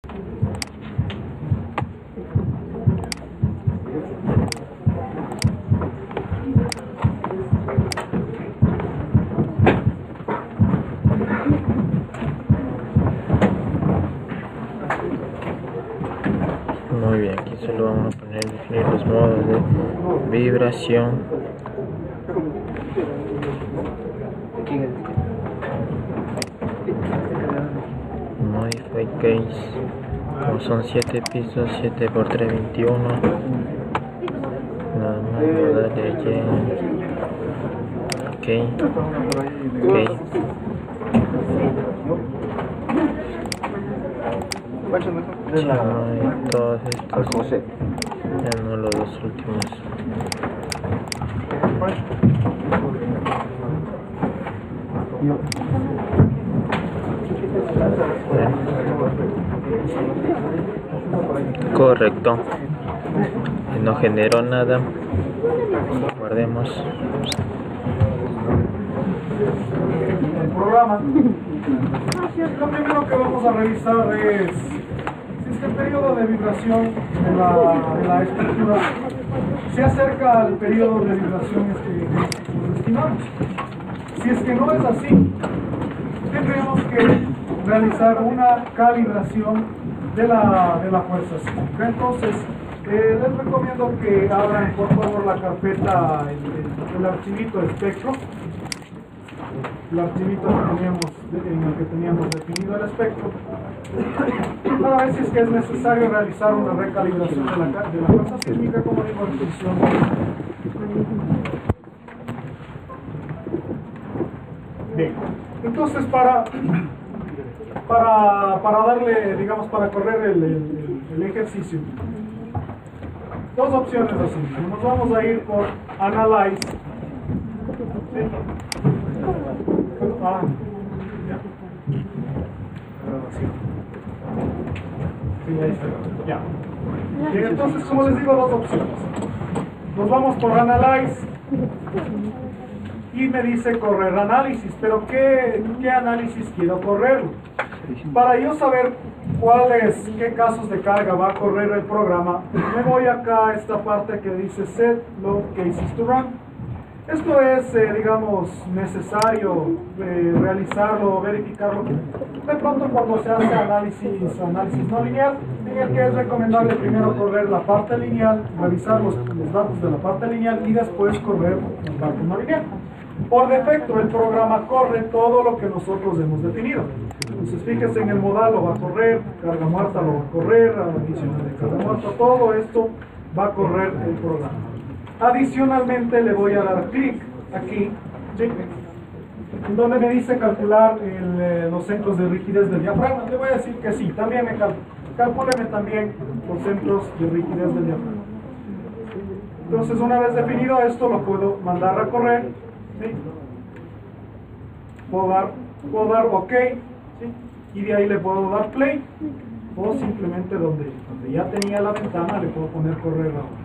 Muy bien, aquí solo vamos a definir los modos de vibración. Modify case, como son 7 pisos, 7 por 3, 21. Nada más, darle allí. Ok. Y todos estos, ya no los dos últimos. Correcto, no generó nada. Guardemos el programa. Lo primero que vamos a revisar es si este periodo de vibración de la estructura se acerca al periodo de vibración que estimamos. Si es que no es así, tendríamos que realizar una calibración de la fuerza sísmica. Entonces, les recomiendo que abran por favor la carpeta, el archivito espectro, el archivito en el que teníamos definido el espectro, para ver si es que es necesario realizar una recalibración de la fuerza sísmica, como digo, en función Bien, entonces para darle, digamos, para correr el ejercicio, dos opciones así. Nos vamos a ir por Analyze. ¿Sí? Sí, ahí está. Ya. Bien, entonces, como les digo, dos opciones. Nos vamos por Analyze y me dice correr análisis, pero ¿qué análisis quiero correr? Para yo saber qué casos de carga va a correr el programa, me voy acá a esta parte que dice Set Load Cases to Run. Esto es, digamos, necesario realizarlo, verificarlo. De pronto cuando se hace análisis no lineal, en el que es recomendable primero correr la parte lineal, revisar los datos de la parte lineal y después correr la parte no lineal. Por defecto el programa corre todo lo que nosotros hemos definido. Entonces fíjense, en el modal lo va a correr, carga muerta lo va a correr, adicional de carga muerta, todo esto va a correr el programa. Adicionalmente le voy a dar clic aquí, ¿sí?, donde me dice calcular los centros de rigidez del diafragma. Le voy a decir que sí, también calcúleme también los centros de rigidez del diafragma. Entonces, una vez definido esto, lo puedo mandar a correr, ¿sí? Puedo dar OK, ¿sí?, y de ahí le puedo dar play, o simplemente donde ya tenía la ventana le puedo poner correr ahora.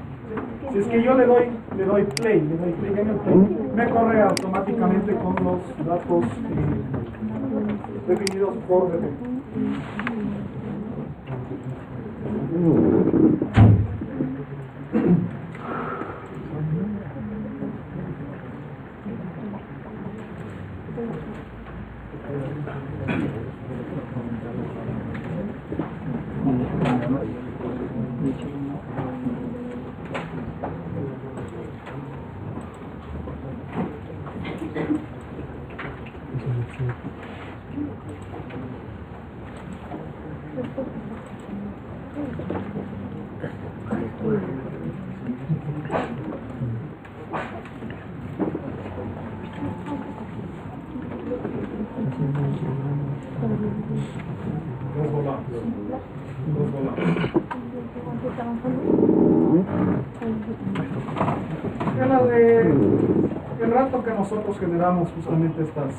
Si es que yo le doy play, le doy clic en el play, me corre automáticamente con los datos definidos por defecto. El rato que nosotros generamos justamente estas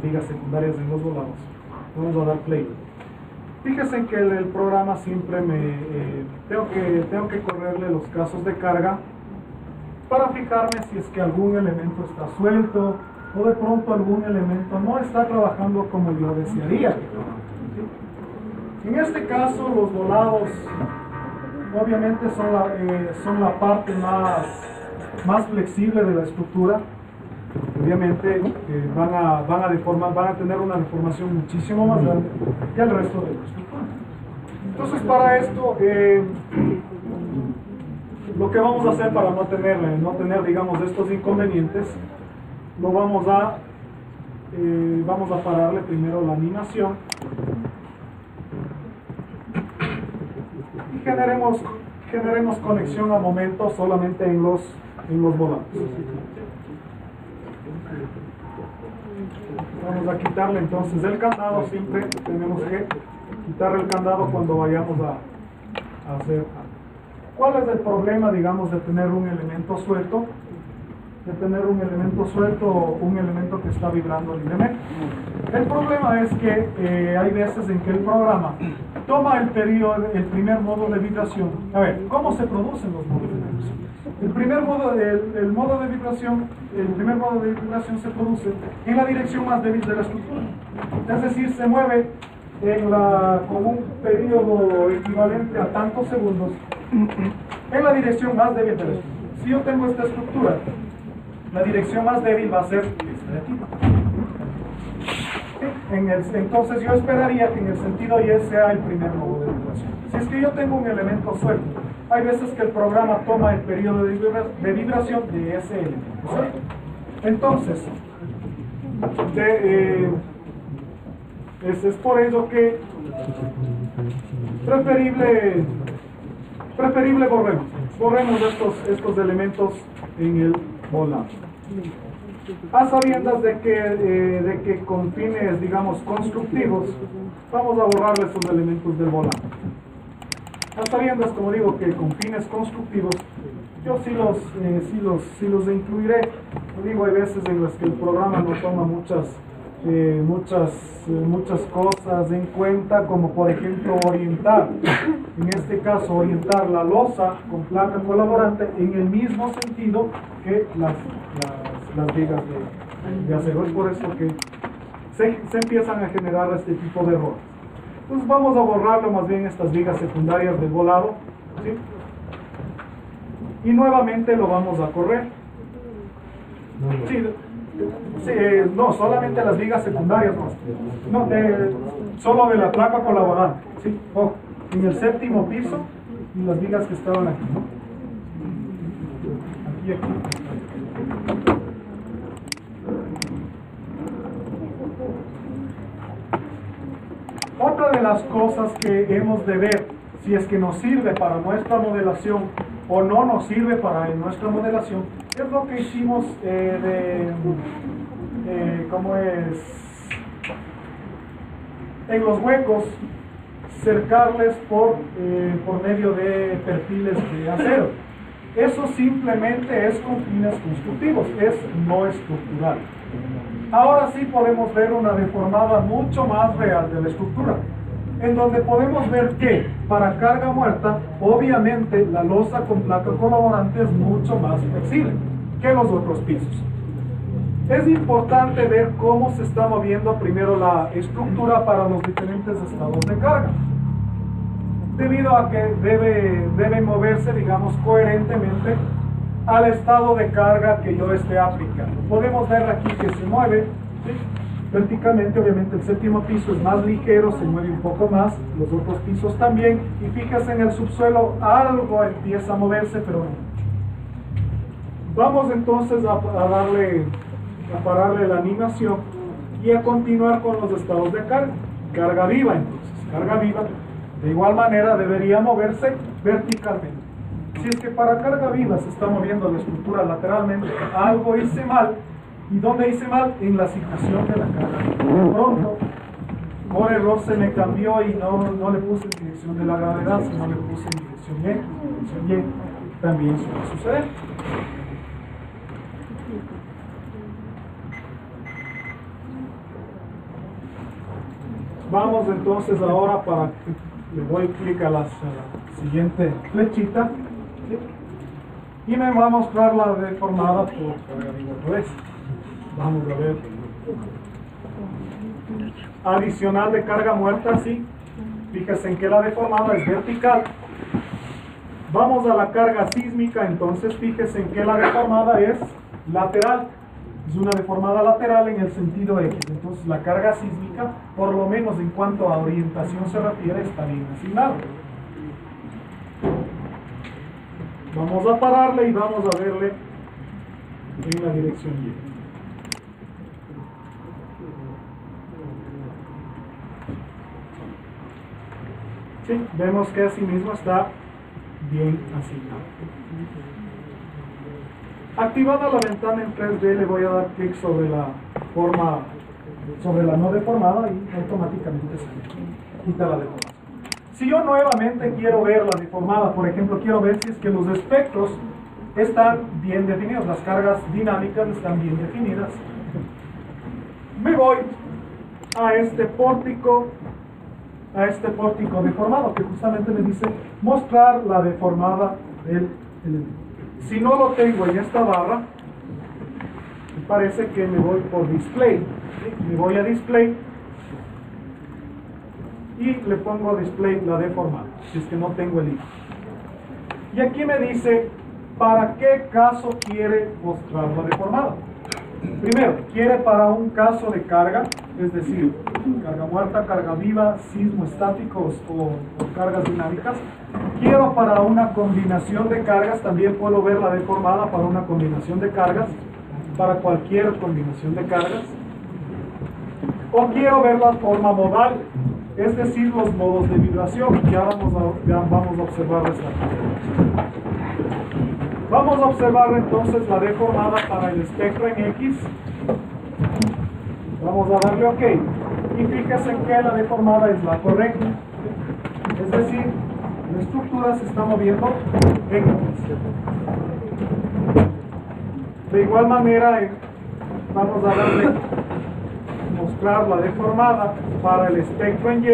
vigas secundarias en los volados, vamos a dar play. Fíjense que el programa siempre tengo que correrle los casos de carga para fijarme si es que algún elemento está suelto o de pronto algún elemento no está trabajando como yo desearía. En este caso, los volados obviamente son la parte más flexible de la estructura. Obviamente van a tener una deformación muchísimo más grande que el resto de la estructura. Entonces, para esto, lo que vamos a hacer para no tener digamos, estos inconvenientes, vamos a pararle primero la animación y generemos conexión a momento solamente en los volantes. Vamos a quitarle entonces el candado. Siempre tenemos que quitar el candado cuando vayamos a hacer. ¿Cuál es el problema, digamos, de tener un elemento suelto? Un elemento que está vibrando libremente. El problema es que hay veces en que el programa toma el primer modo de vibración. A ver, ¿cómo se producen los modos de vibración? El primer modo de vibración se produce en la dirección más débil de la estructura. Es decir, se mueve con un periodo equivalente a tantos segundos en la dirección más débil de la estructura. Si yo tengo esta estructura, la dirección más débil va a ser esta de aquí. Entonces yo esperaría que en el sentido Y sea el primer modo de vibración. Si es que yo tengo un elemento suelto, hay veces que el programa toma el periodo de vibración de ese elemento suelto. Entonces, es por ello que preferible borremos estos elementos en el volante. A sabiendas de que con fines, digamos, constructivos, vamos a borrar estos elementos del volante. A sabiendas, como digo, que con fines constructivos, yo sí los incluiré. Digo, hay veces en las que el programa no toma muchas cosas en cuenta, como por ejemplo orientar, en este caso orientar la losa con placa colaborante en el mismo sentido que las vigas de acero. Es por eso que se empiezan a generar este tipo de errores. Entonces vamos a borrarlo más bien estas vigas secundarias del volado, ¿sí? Y nuevamente lo vamos a correr. No, solamente las vigas secundarias, no, solo de la placa colaborante, ¿sí? Ojo, en el séptimo piso y las vigas que estaban aquí, ¿no? Aquí. Otra de las cosas que hemos de ver si es que nos sirve para nuestra modelación o no nos sirve para nuestra modelación es lo que hicimos ¿cómo es? En los huecos, cercarles por medio de perfiles de acero. Eso simplemente es con fines constructivos, es no estructural. Ahora sí podemos ver una deformada mucho más real de la estructura, en donde podemos ver que para carga muerta, obviamente la losa con placa colaborante es mucho más flexible que los otros pisos. Es importante ver cómo se está moviendo primero la estructura para los diferentes estados de carga, debido a que debe moverse, digamos, coherentemente al estado de carga que yo esté aplicando. Podemos ver aquí que se mueve, ¿sí? Verticalmente. Obviamente el séptimo piso es más ligero, se mueve un poco más, los otros pisos también, y fíjense en el subsuelo algo empieza a moverse, pero no. Vamos entonces a pararle la animación y a continuar con los estados de carga viva. Entonces, carga viva de igual manera debería moverse verticalmente. Si es que para carga viva se está moviendo la estructura lateralmente, algo hice mal. ¿Y dónde hice mal? En la asignación de la carga. Pronto, por error se me cambió y no le puse en dirección de la gravedad, sino le puse en dirección Y. Dirección Y también suele suceder. Vamos entonces ahora para que le doy clic a la siguiente flechita, ¿sí? Y me va a mostrar la deformada por carga viva otra vez. Vamos a ver. Adicional de carga muerta, sí. Fíjense en que la deformada es vertical. Vamos a la carga sísmica, entonces fíjense en que la deformada es lateral. Es una deformada lateral en el sentido X. Entonces la carga sísmica, por lo menos en cuanto a orientación se refiere, está bien asignada. Vamos a pararle y vamos a verle en la dirección Y. Sí, vemos que así mismo está bien asignado. Activada la ventana en 3D, le voy a dar clic sobre la forma, sobre la no deformada y automáticamente se quita la deformación. Si yo nuevamente quiero ver la deformada, por ejemplo, quiero ver si es que los espectros están bien definidos, las cargas dinámicas están bien definidas, me voy a este pórtico deformado, que justamente me dice mostrar la deformada del elemento. Si no lo tengo en esta barra, me parece que me voy por display. ¿Sí? Me voy a display y le pongo display la deformada, si es que no tengo el icono. Y aquí me dice para qué caso quiere mostrar la deformada. Primero, quiere para un caso de carga, es decir, carga muerta, carga viva, sismo estáticos o cargas dinámicas. Quiero para una combinación de cargas, también puedo ver la deformada para una combinación de cargas, para cualquier combinación de cargas. O quiero ver la forma modal, es decir, los modos de vibración. Ya vamos a observar esta. Vamos a observar entonces la deformada para el espectro en X. Vamos a darle OK. Y fíjense que la deformada es la correcta. Es decir, la estructura se está moviendo en X. De igual manera, vamos a darle mostrar la deformada para el espectro en Y.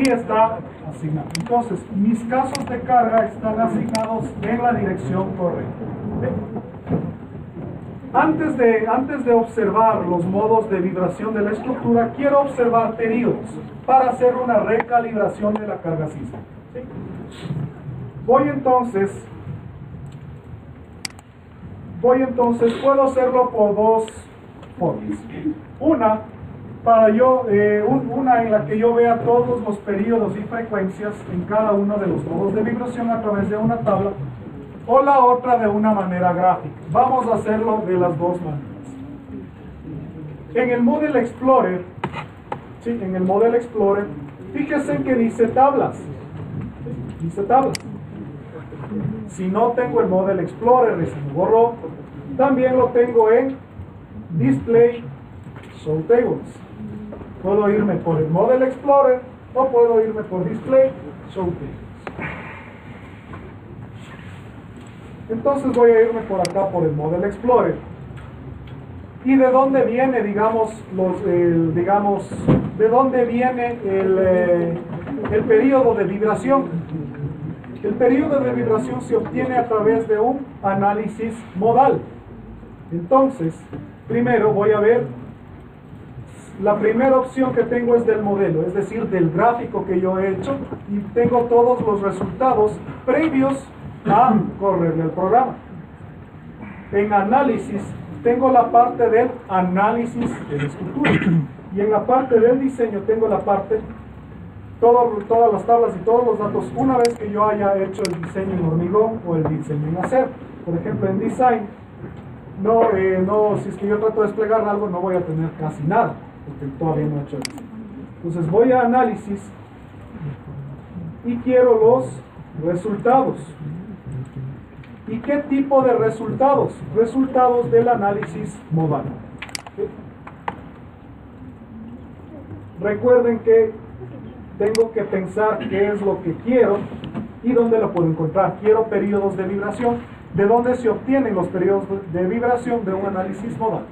Y está asignado. Entonces, mis casos de carga están asignados en la dirección correcta. Antes de observar los modos de vibración de la estructura, quiero observar periodos para hacer una recalibración de la carga sísmica. ¿Sí? Puedo hacerlo por dos formas. Una en la que yo vea todos los periodos y frecuencias en cada uno de los modos de vibración a través de una tabla, o la otra de una manera gráfica. Vamos a hacerlo de las dos maneras. En el Model Explorer, fíjense que dice tablas. Dice tablas. Si no tengo el Model Explorer y se me borró, también lo tengo en Display Show Tables. Puedo irme por el Model Explorer o puedo irme por Display Show Tables. Entonces voy a irme por acá por el Model Explorer. ¿Y de dónde viene, de dónde viene el periodo de vibración? El periodo de vibración se obtiene a través de un análisis modal. Entonces, primero voy a ver, la primera opción que tengo es del modelo, es decir, del gráfico que yo he hecho, y tengo todos los resultados previos a correrle el programa. En análisis tengo la parte del análisis de la estructura, y en la parte del diseño tengo la parte, todas las tablas y todos los datos una vez que yo haya hecho el diseño en hormigón o el diseño en acero. Por ejemplo, en design, si es que yo trato de desplegar algo, no voy a tener casi nada, porque todavía no he hecho el diseño. Entonces voy a análisis y quiero los resultados. ¿Y qué tipo de resultados? Resultados del análisis modal. ¿Sí? Recuerden que tengo que pensar qué es lo que quiero y dónde lo puedo encontrar. Quiero periodos de vibración. ¿De dónde se obtienen los periodos de vibración? De un análisis modal.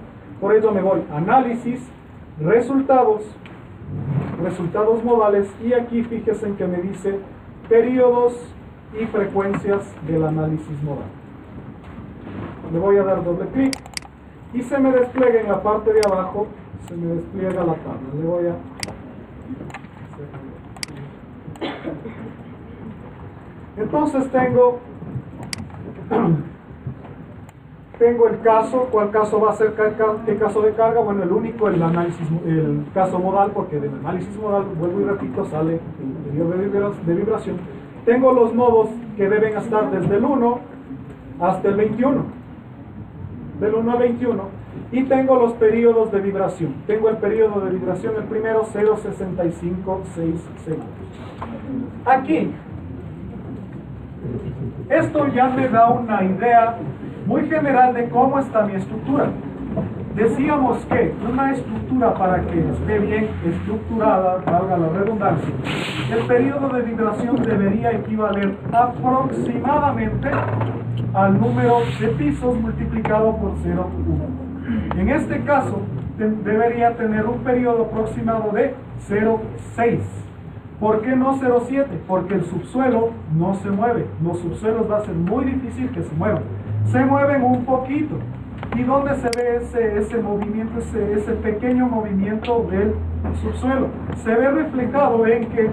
Por ello me voy a análisis, resultados modales, y aquí fíjense en que me dice periodos y frecuencias del análisis modal. Le voy a dar doble clic y se me despliega en la parte de abajo, se me despliega la tabla. Le voy a Entonces tengo el caso. ¿Cuál caso va a ser? ¿Qué caso de carga? Bueno, el único, el caso modal, porque del análisis modal, vuelvo y repito, sale el periodo de vibración. Tengo los nodos que deben estar desde el 1 hasta el 21, del 1 al 21, y tengo los periodos de vibración. Tengo el periodo de vibración, el primero, 0,656 segundos. Aquí, esto ya me da una idea muy general de cómo está mi estructura. Decíamos que una estructura, para que esté bien estructurada, valga la redundancia, el periodo de vibración debería equivaler aproximadamente al número de pisos multiplicado por 0,1. En este caso, debería tener un periodo aproximado de 0,6. ¿Por qué no 0,7? Porque el subsuelo no se mueve. Los subsuelos va a ser muy difícil que se muevan. Se mueven un poquito. ¿Y dónde se ve ese movimiento, ese pequeño movimiento del subsuelo? Se ve reflejado en que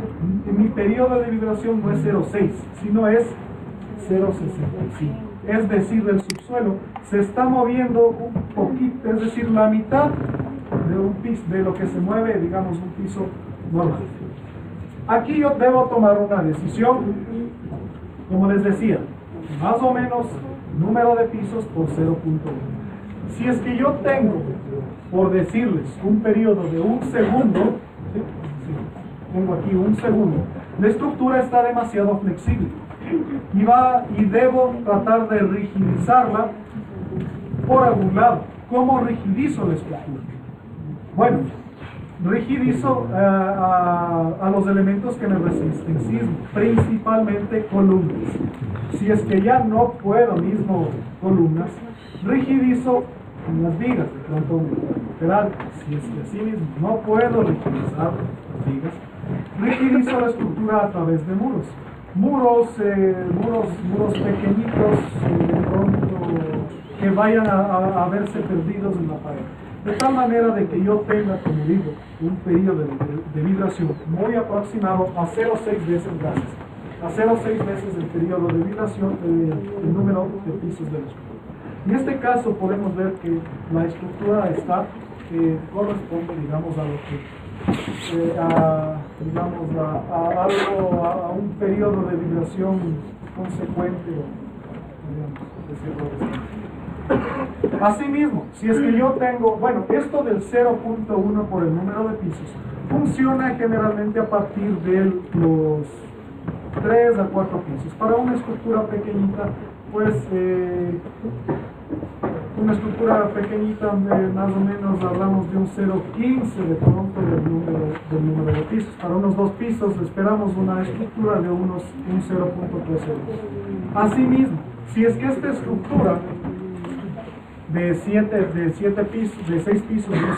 mi periodo de vibración no es 0,6, sino es 0,65. Es decir, el subsuelo se está moviendo un poquito, es decir, la mitad de un piso, de lo que se mueve, digamos, un piso normal. Aquí yo debo tomar una decisión, como les decía, más o menos número de pisos por 0,1. Si es que yo tengo, por decirles, un periodo de un segundo, ¿sí? Tengo aquí un segundo, la estructura está demasiado flexible y debo tratar de rigidizarla por algún lado. ¿Cómo rigidizo la estructura? Bueno, rigidizo a los elementos que me resisten sismo, principalmente columnas. Si es que ya no puedo mismo columnas, rigidizo las vigas de frontón lateral. Si es que así mismo no puedo rigidizar las vigas, rigidizo la estructura a través de muros. Muros pequeñitos, de pronto, que vayan a verse perdidos en la pared. De tal manera de que yo tenga, como digo, un periodo de vibración muy aproximado a 0,6 veces, gracias, a 0,6 veces el periodo de vibración del número de pisos de la estructura. En este caso podemos ver que la estructura está, corresponde, digamos, a lo que a un periodo de vibración consecuente, digamos, decirlo así. Asimismo, si es que yo tengo, bueno, esto del 0,1 por el número de pisos funciona generalmente a partir de los 3 a 4 pisos. Para una estructura pequeñita, pues una estructura pequeñita, más o menos hablamos de un 0,15 de pronto del número de pisos. Para unos 2 pisos esperamos una estructura de un 0,13. Asimismo, si es que esta estructura de 6 pisos de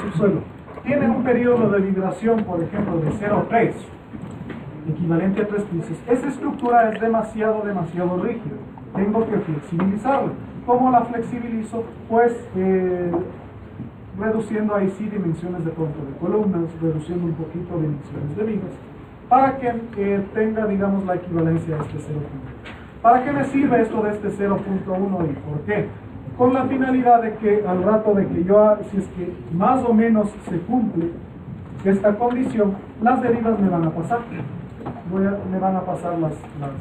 subsuelo tiene un periodo de vibración, por ejemplo, de 0,3, equivalente a 3 pisos, esa estructura es demasiado rígida. Tengo que flexibilizarla. ¿Cómo la flexibilizo? Pues reduciendo ahí sí dimensiones de pronto de columnas, reduciendo un poquito dimensiones de vigas, para que tenga, digamos, la equivalencia a este 0,1. ¿Para qué me sirve esto de este 0,1 y por qué? Con la finalidad de que al rato de que yo, si es que más o menos se cumple esta condición, las derivas me van a pasar. Me van a pasar las derivas,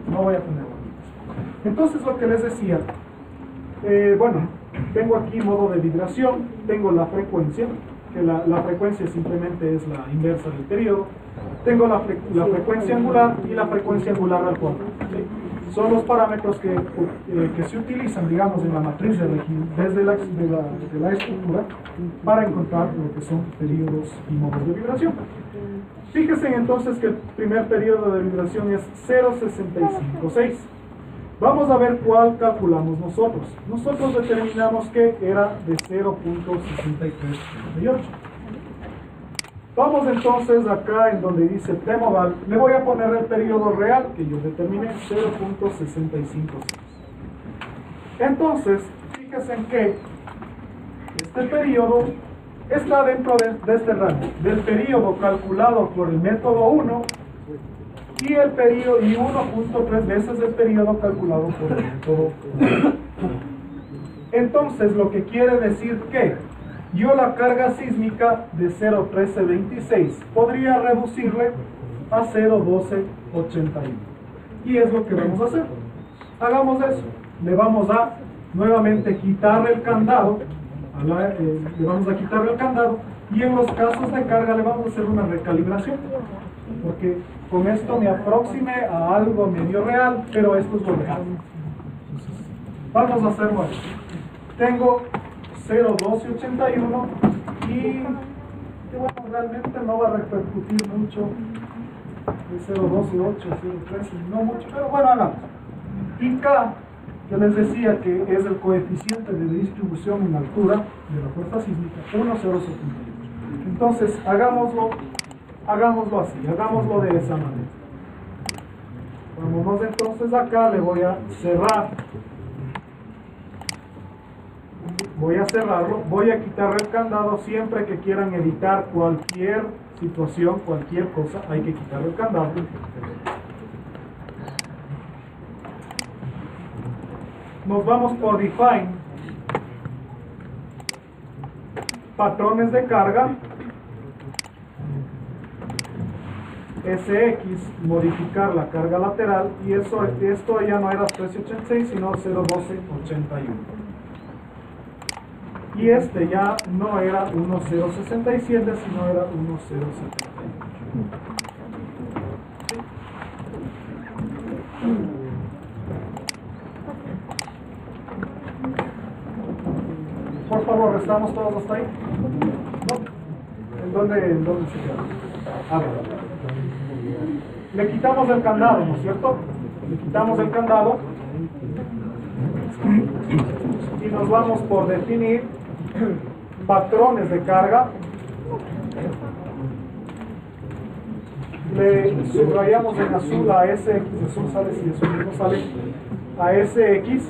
no voy a tener derivas. Entonces, lo que les decía, bueno, tengo aquí modo de vibración, tengo la frecuencia, que la frecuencia simplemente es la inversa del periodo. Tengo la frecuencia angular y la frecuencia angular al cuadrado, ¿sí? Son los parámetros que se utilizan, digamos, en la matriz de rigidez de la estructura para encontrar lo que son periodos y modos de vibración. Fíjense entonces que el primer periodo de vibración es 0,656. Vamos a ver cuál calculamos nosotros. Nosotros determinamos que era de 0,6338. Vamos entonces acá en donde dice T modal, le voy a poner el periodo real que yo determiné, 0,656. Entonces, fíjense en que este periodo está dentro de este rango, del periodo calculado por el método 1 y el periodo y 1.3 veces el periodo calculado por el método 1. Entonces, lo que quiere decir que yo la carga sísmica de 0.1326 podría reducirle a 0.1281. Y es lo que vamos a hacer. Hagamos eso. Le vamos a nuevamente quitar el candado. Le vamos a quitar el candado. Y en los casos de carga le vamos a hacer una recalibración. Porque con esto me aproxime a algo medio real, pero esto es lo real. Entonces, vamos a hacerlo así. Tengo 0.1281 y bueno, realmente no va a repercutir mucho de 0.12.8, 0.13, no mucho, pero bueno, hagamos. Y K, que les decía que es el coeficiente de distribución en altura de la fuerza sísmica, 1.078. Entonces, hagámoslo así, hagámoslo de esa manera. Vámonos entonces acá, le voy a cerrar. Voy a cerrarlo, voy a quitar el candado. Siempre que quieran editar cualquier situación, cualquier cosa, hay que quitar el candado. Nos vamos por define, patrones de carga, SX, modificar la carga lateral, y esto ya no era 1386 sino 0.1281. Y este ya no era 1.067, sino era 1.071. Por favor, ¿estamos todos hasta ahí? ¿No? ¿En dónde se queda? A ver. Le quitamos el candado, ¿no es cierto? Le quitamos el candado. Y nos vamos por definir patrones de carga. Le subrayamos en azul a SX, azul sale si eso mismo sale, a SX,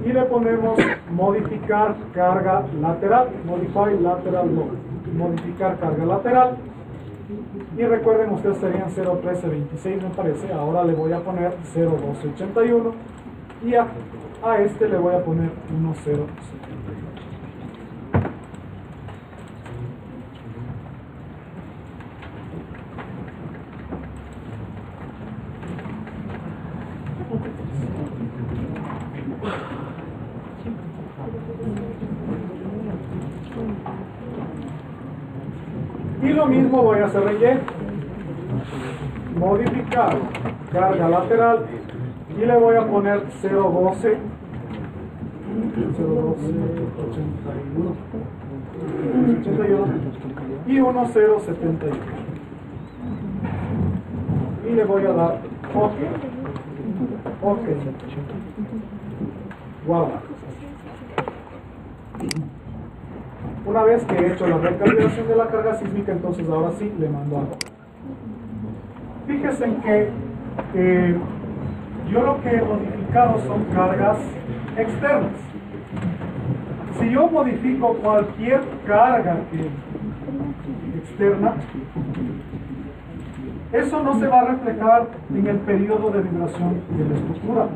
y le ponemos modificar carga lateral, modify lateral load, modificar carga lateral. Y recuerden, ustedes serían 0.1326 me parece. Ahora le voy a poner 0.1281 y a este le voy a poner 1.071. Y lo mismo voy a hacer en Y. Modificar carga lateral y le voy a poner 0.12 y 1.071 y le voy a dar OK. OK. Wow. Una vez que he hecho la recalibración de la carga sísmica, entonces ahora sí le mando algo. Fíjense en que yo lo que he modificado son cargas externas. Si yo modifico cualquier carga externa, eso no se va a reflejar en el periodo de vibración de la estructura,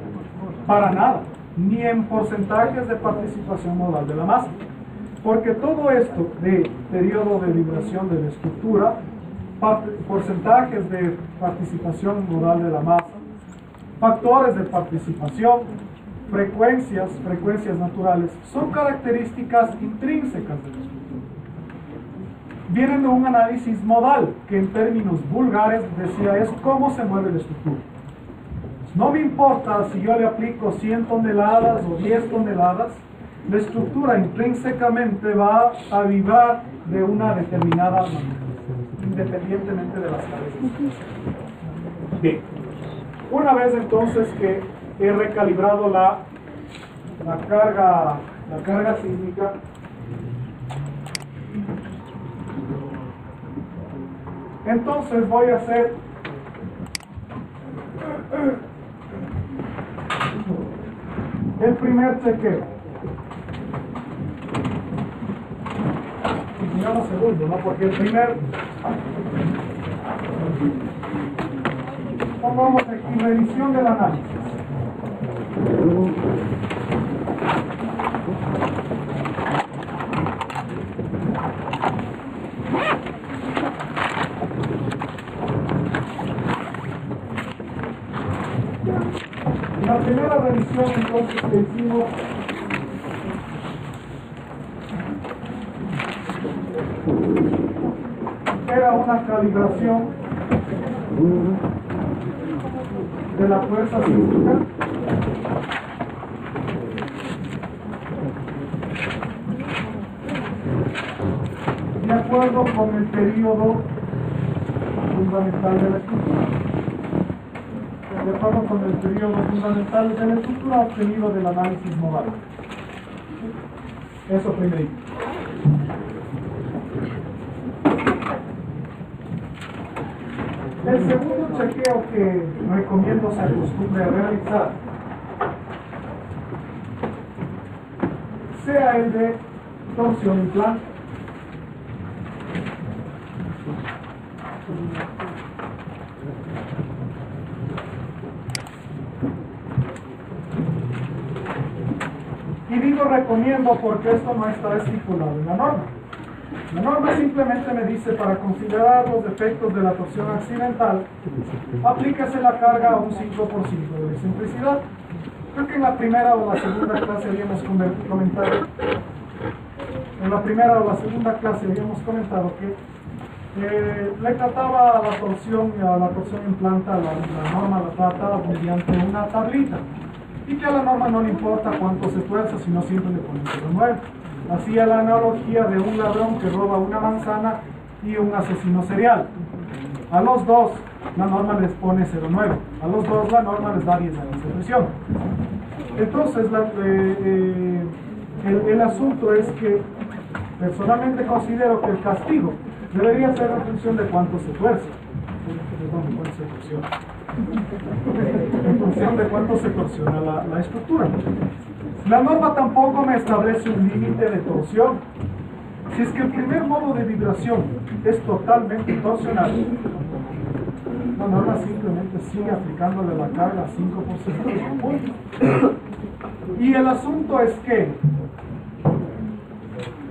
para nada, ni en porcentajes de participación modal de la masa. Porque todo esto de periodo de vibración de la estructura, porcentajes de participación modal de la masa, factores de participación, frecuencias naturales, son características intrínsecas de la estructura. Vienen de un análisis modal, que en términos vulgares decía es cómo se mueve la estructura. No me importa si yo le aplico 100 toneladas o 10 toneladas, la estructura intrínsecamente va a vibrar de una determinada manera, independientemente de las cargas. Bien, una vez entonces que he recalibrado la carga sísmica, entonces voy a hacer el primer chequeo. pongamos segundo, ¿no? Porque el primer, pongamos aquí revisión del análisis. La primera revisión entonces que hicimos era una calibración de la fuerza sísmica de acuerdo con el periodo fundamental de la estructura. De acuerdo con el periodo fundamental de la estructura obtenido del análisis modal. Eso primero. El segundo chequeo que recomiendo se acostumbre a realizar sea el de torsión en planta. Y digo recomiendo porque esto no está estipulado en la norma. La norma simplemente me dice, para considerar los efectos de la torsión accidental, aplíquese la carga a un 5% de la excentricidad. Creo que en la primera o la segunda clase habíamos comentado, que le trataba a la torsión en planta, la norma la trata mediante una tablita. Y que a la norma no le importa cuánto se tuerza, sino siempre le pone 0,9. Hacía la analogía de un ladrón que roba una manzana y un asesino serial. A los dos la norma les pone 0,9. A los dos la norma les da 10 años de prisión. Entonces el asunto es que personalmente considero que el castigo debería ser en función de cuánto se tuerce. En función de cuánto se torsiona la estructura. La norma tampoco me establece un límite de torsión. Si es que el primer modo de vibración es totalmente torsional, la norma simplemente sigue aplicándole la carga 5%. Y el asunto es que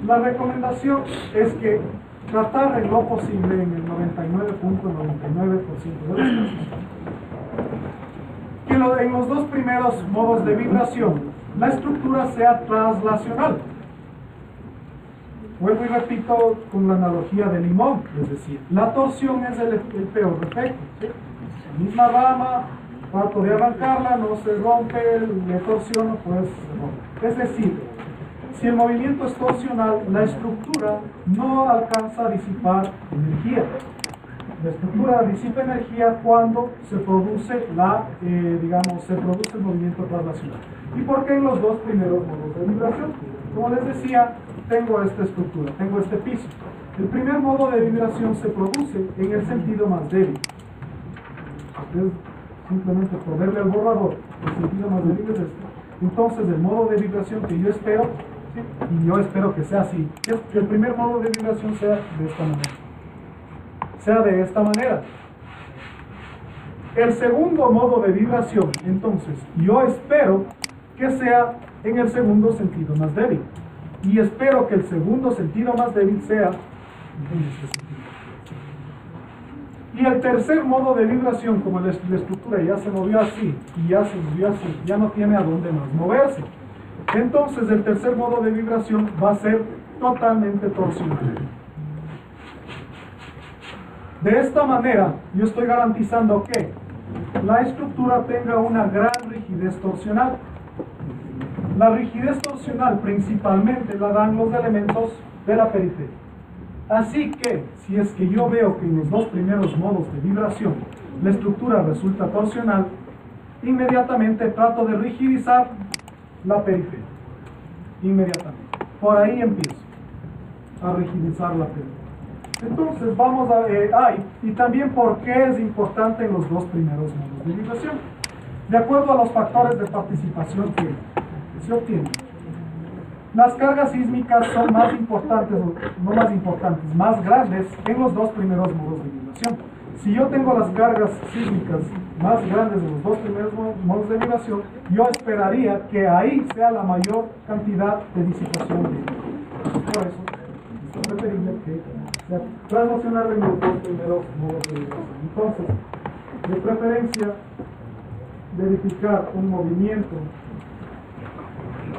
la recomendación es que tratar en lo posible, en el 99.99% de los casos, que en los dos primeros modos de vibración la estructura sea traslacional. Vuelvo y repito con la analogía del limón, es decir, la torsión es el peor defecto, ¿sí? La misma rama, trato de arrancarla, no se rompe, le torsiono, pues se rompe. Es decir, si el movimiento es torsional, la estructura no alcanza a disipar energía. La estructura disipa energía cuando se produce se produce el movimiento traslacional. ¿Y por qué en los dos primeros modos de vibración? Como les decía, tengo esta estructura, tengo este piso. El primer modo de vibración se produce en el sentido más débil. Es simplemente por verle al borrador, el sentido más débil es este. Entonces, el modo de vibración que yo espero, ¿sí? Y yo espero que sea así, que el primer modo de vibración sea de esta manera. Sea de esta manera. El segundo modo de vibración, entonces, yo espero que sea en el segundo sentido más débil. Y espero que el segundo sentido más débil sea en este sentido. Y el tercer modo de vibración, como la estructura ya se movió así, y ya se movió así, ya no tiene a dónde más moverse. Entonces el tercer modo de vibración va a ser totalmente torsional. De esta manera, yo estoy garantizando que la estructura tenga una gran rigidez torsional. La rigidez torsional principalmente la dan los elementos de la periferia. Así que, si es que yo veo que en los dos primeros modos de vibración la estructura resulta torsional, inmediatamente trato de rigidizar la periferia. Inmediatamente. Por ahí empiezo a rigidizar la periferia. Entonces vamos a y también por qué es importante en los dos primeros modos de vibración. De acuerdo a los factores de participación que se obtienen. Las cargas sísmicas son más importantes, no más importantes, más grandes en los dos primeros modos de vibración. Si yo tengo las cargas sísmicas más grandes en los dos primeros modos de vibración, yo esperaría que ahí sea la mayor cantidad de disipación de energía. Por eso es preferible que sea translacional en los dos primeros modos de vibración. Entonces, de preferencia, verificar un movimiento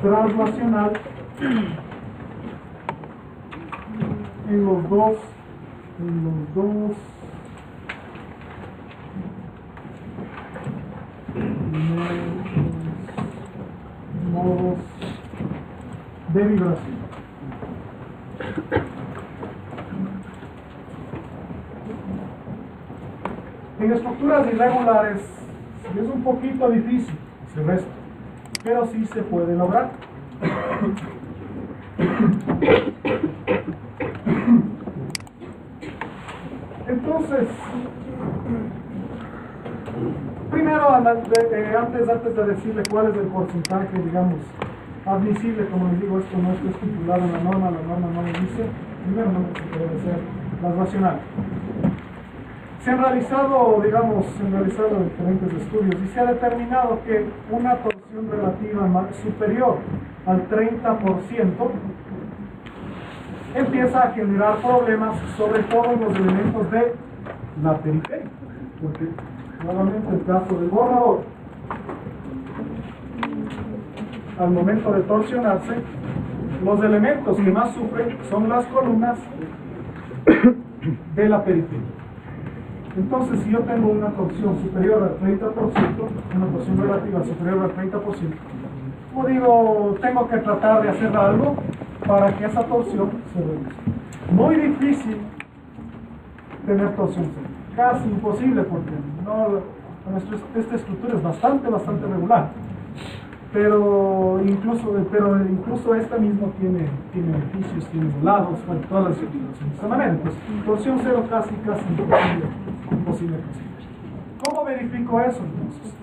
translacional en los dos modos de vibración. En estructuras irregulares es un poquito difícil hacer esto, pero sí se puede lograr. Entonces, primero, antes de decirle cuál es el porcentaje, digamos, admisible, como les digo, esto no está estipulado en la norma no lo dice, primero no debe ser las racionales. Se han realizado diferentes estudios y se ha determinado que una torsión relativa superior al 30% empieza a generar problemas, sobre todo en los elementos de la periferia. Porque, nuevamente, el caso del borrador, al momento de torsionarse, los elementos que más sufren son las columnas de la periferia. Entonces, si yo tengo una torsión superior al 30%, una torsión relativa superior al 30%, como digo, tengo que tratar de hacer algo para que esa torsión se reduzca. Muy difícil tener torsión cero, casi imposible, porque esta estructura es bastante regular. Pero incluso esta misma tiene beneficios, tiene volados, bueno, todas las estructuras de esta manera. Entonces, torsión cero casi imposible conseguir. ¿Cómo verifico eso entonces?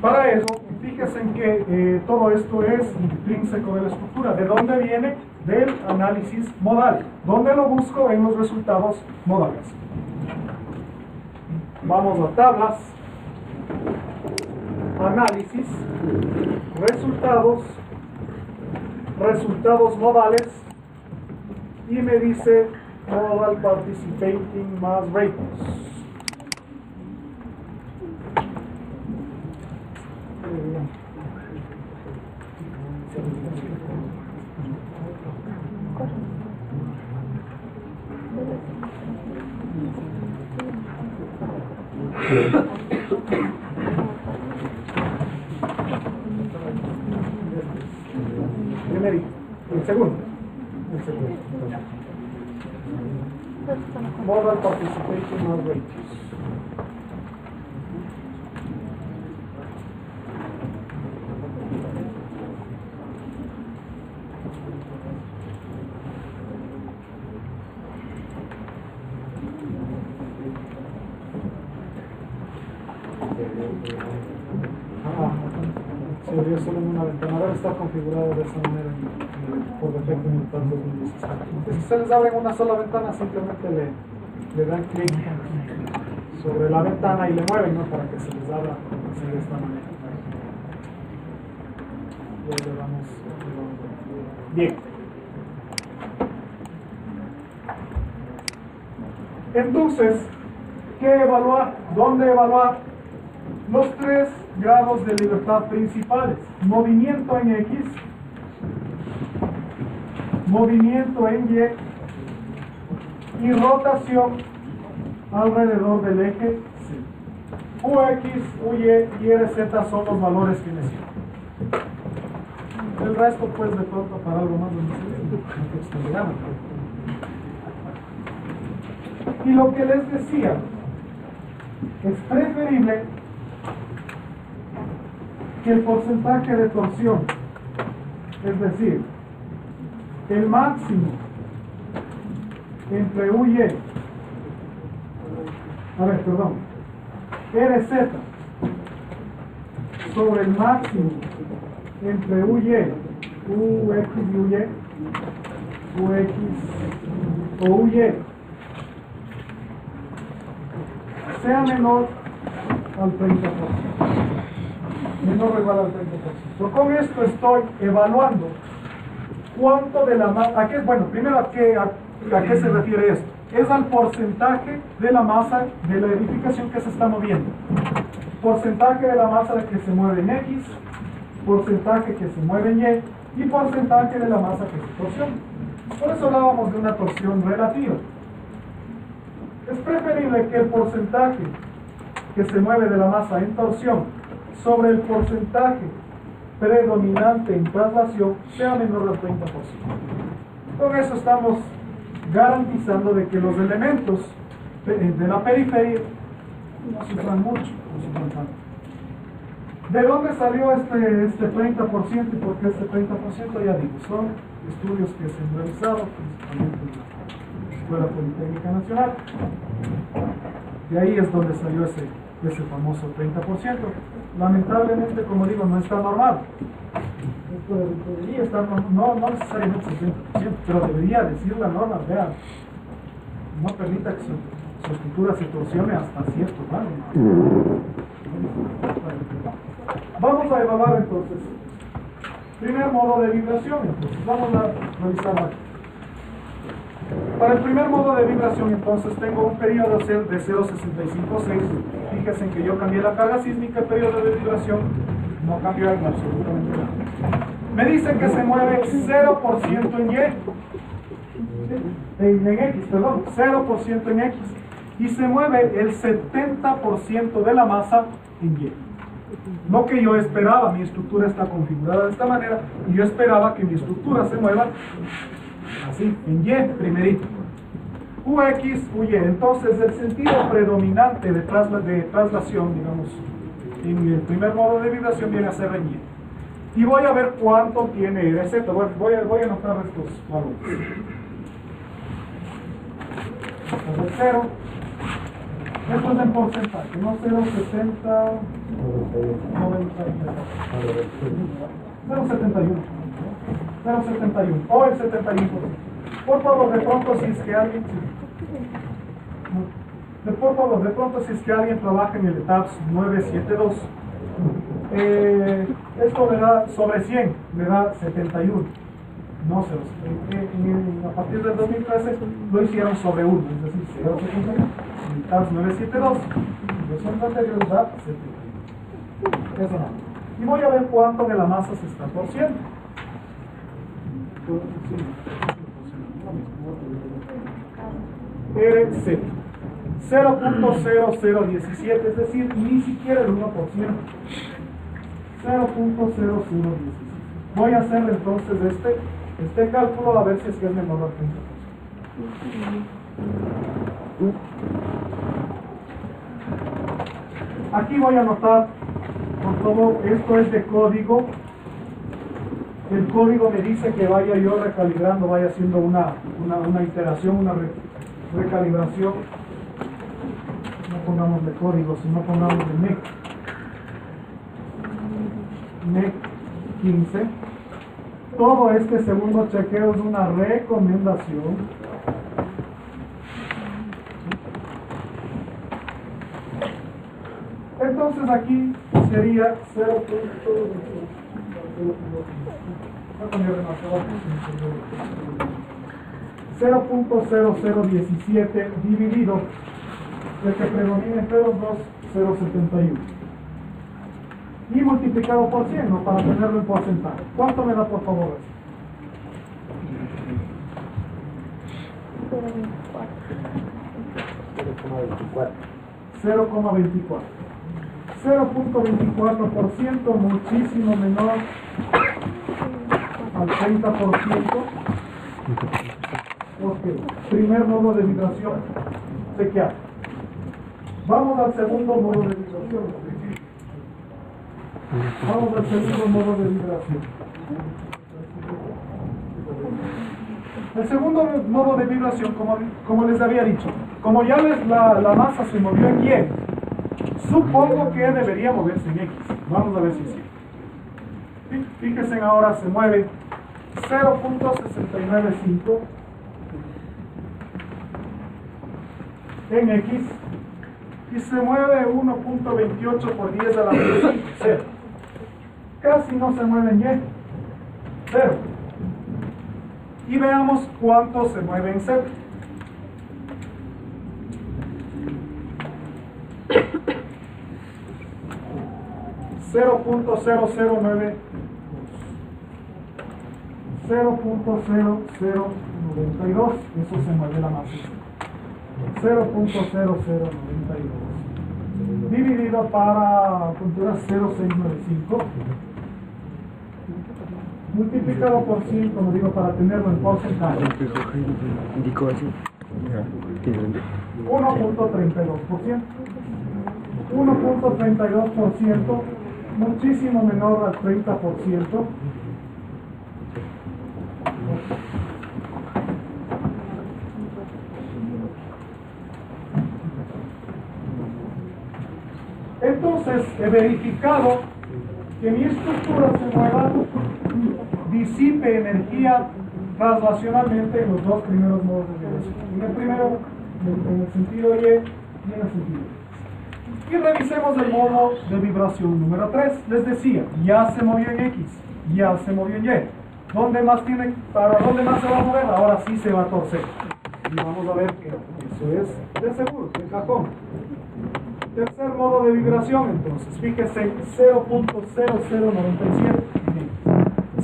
Para eso, fíjense en que todo esto es intrínseco de la estructura. ¿De dónde viene? Del análisis modal. ¿Dónde lo busco? En los resultados modales. Vamos a tablas, análisis, resultados modales, y me dice modal participating mass ratios. El segundo. Modal participation mass ratios. Se abrió solo en una ventana. Ahora está configurado de esa manera por defecto en el TAN 2016. Entonces, si ustedes abren una sola ventana, simplemente le dan clic sobre la ventana y le mueven, ¿no? Para que se les abra así de esta manera. Ya le damos. Bien. Entonces, ¿qué evaluar? ¿Dónde evaluar? Los 3 grados de libertad principales: movimiento en X, movimiento en Y y rotación alrededor del eje C. UX, UY y RZ son los valores que necesito. El resto, pues, de pronto para algo más y lo que les decía, es preferible que el porcentaje de torsión, es decir, el máximo entre UY, RZ sobre el máximo entre UY UX y UY, UX o UY sea menor al 30%, menor o igual al 30%. Con esto estoy evaluando cuánto de la masa, bueno, primero a qué se refiere esto. Es al porcentaje de la masa de la edificación que se está moviendo. Porcentaje de la masa que se mueve en X, porcentaje que se mueve en Y y porcentaje de la masa que se torsiona. Por eso hablábamos de una torsión relativa. Es preferible que el porcentaje que se mueve de la masa en torsión sobre el porcentaje predominante en traslación sea menor al 30%. Con eso estamos garantizando de que los elementos de la periferia no sufran mucho, no sufran tanto. ¿De dónde salió este 30% y por qué este 30%? Ya digo, son estudios que se han realizado principalmente en la Escuela Politécnica Nacional. De ahí es donde salió ese famoso 30%. Lamentablemente, como digo, no está normado. Esto debería estar, no necesariamente el 30%, pero debería decir la norma, vean, no permita que su estructura se torsione hasta cierto grado. Vamos a evaluar entonces. Primer modo de vibración, entonces vamos a revisarlo aquí. Para el primer modo de vibración, entonces, tengo un periodo de 0,656. Fíjense que yo cambié la carga sísmica, el periodo de vibración no cambió en absolutamente nada. Me dice que se mueve 0% en Y, en X, perdón, 0% en X, y se mueve el 70% de la masa en Y. Lo que yo esperaba, mi estructura está configurada de esta manera, y yo esperaba que mi estructura se mueva así, en Y primerito. UX, UY. Entonces, el sentido predominante de traslación, digamos, en el primer modo de vibración viene a ser en Y. Y voy a ver cuánto tiene RZ. Voy a anotar estos valores. Esto es 0. Esto es en porcentaje, no 0,70, 0,71. 0,71 o el 71%. Por favor, de pronto si es que alguien trabaja en el ETAPS 972, esto le da sobre 100, le da 71, no 0. A partir del 2013 lo hicieron sobre 1, es decir, 0,71. En el ETAPS 972, versión anterior da 71. Eso no. Y voy a ver cuánto de la masa se está torciendo. RZ 0.0017, es decir, ni siquiera el 1%. 0.0017. Voy a hacer entonces este cálculo a ver si es que es menor al 30%. Aquí voy a anotar, por favor, esto es de código. El código me dice que vaya yo recalibrando, vaya haciendo una iteración, una recalibración. No pongamos de código, sino pongamos de NEC. NEC 15. Todo este segundo chequeo es una recomendación. Entonces aquí sería 0.0017 dividido el que predomina entre los dos, 0.71, y multiplicado por 100, ¿no? Para tenerlo en porcentaje. ¿Cuánto me da, por favor? 0,24. 0.24%, muchísimo menor al 30%. Ok, primer modo de vibración chequeado. Vamos al segundo modo de vibración. Vamos al segundo modo de vibración. El segundo modo de vibración, como les había dicho, como ya la masa se movió en Y, supongo que debería moverse en X. Vamos a ver si sí. Fíjense, ahora se mueve 0.695 en X y se mueve 1.28 por 10 a la menos 5, 0. Casi no se mueve en Y, 0. Y veamos cuánto se mueve en Z. .0092, 0.0092, eso se mueve la masa. 0.0092 dividido para cultura 0.695 multiplicado por 100, como digo, para tenerlo en porcentaje. 1.32%. 1.32%, muchísimo menor al 30%. Entonces, he verificado que mi estructura se mueva, disipe energía translacionalmente en los dos primeros modos de vibración. En el primero, en el sentido Y y en el sentido Y. Y revisemos el modo de vibración número 3. Les decía, ya se movió en X, ya se movió en Y. ¿Para dónde más se va a mover? Ahora sí se va a torcer. Y vamos a ver que eso es de seguro, de cajón. Tercer modo de vibración, entonces, fíjese, 0.0097,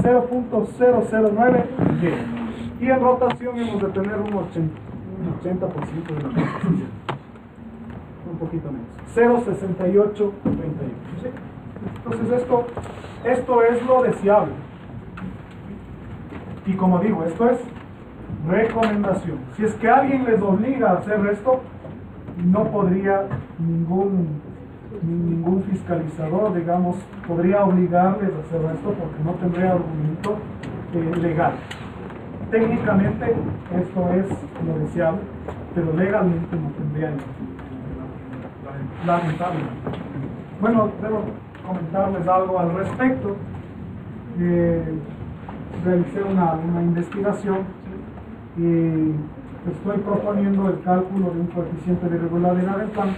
0.009 Y. Y en rotación hemos de tener un 80% de la rotación. Un poquito menos. 0.6838. ¿Sí? Entonces esto es lo deseable. Y como digo, esto es recomendación. Si es que alguien les obliga a hacer esto, no podría ningún fiscalizador, digamos, podría obligarles a hacer esto porque no tendría argumento legal. Técnicamente esto es lo deseable, pero legalmente no tendría lamentablemente. Bueno, debo comentarles algo al respecto. Realicé una investigación y estoy proponiendo el cálculo de un coeficiente de irregularidad del plan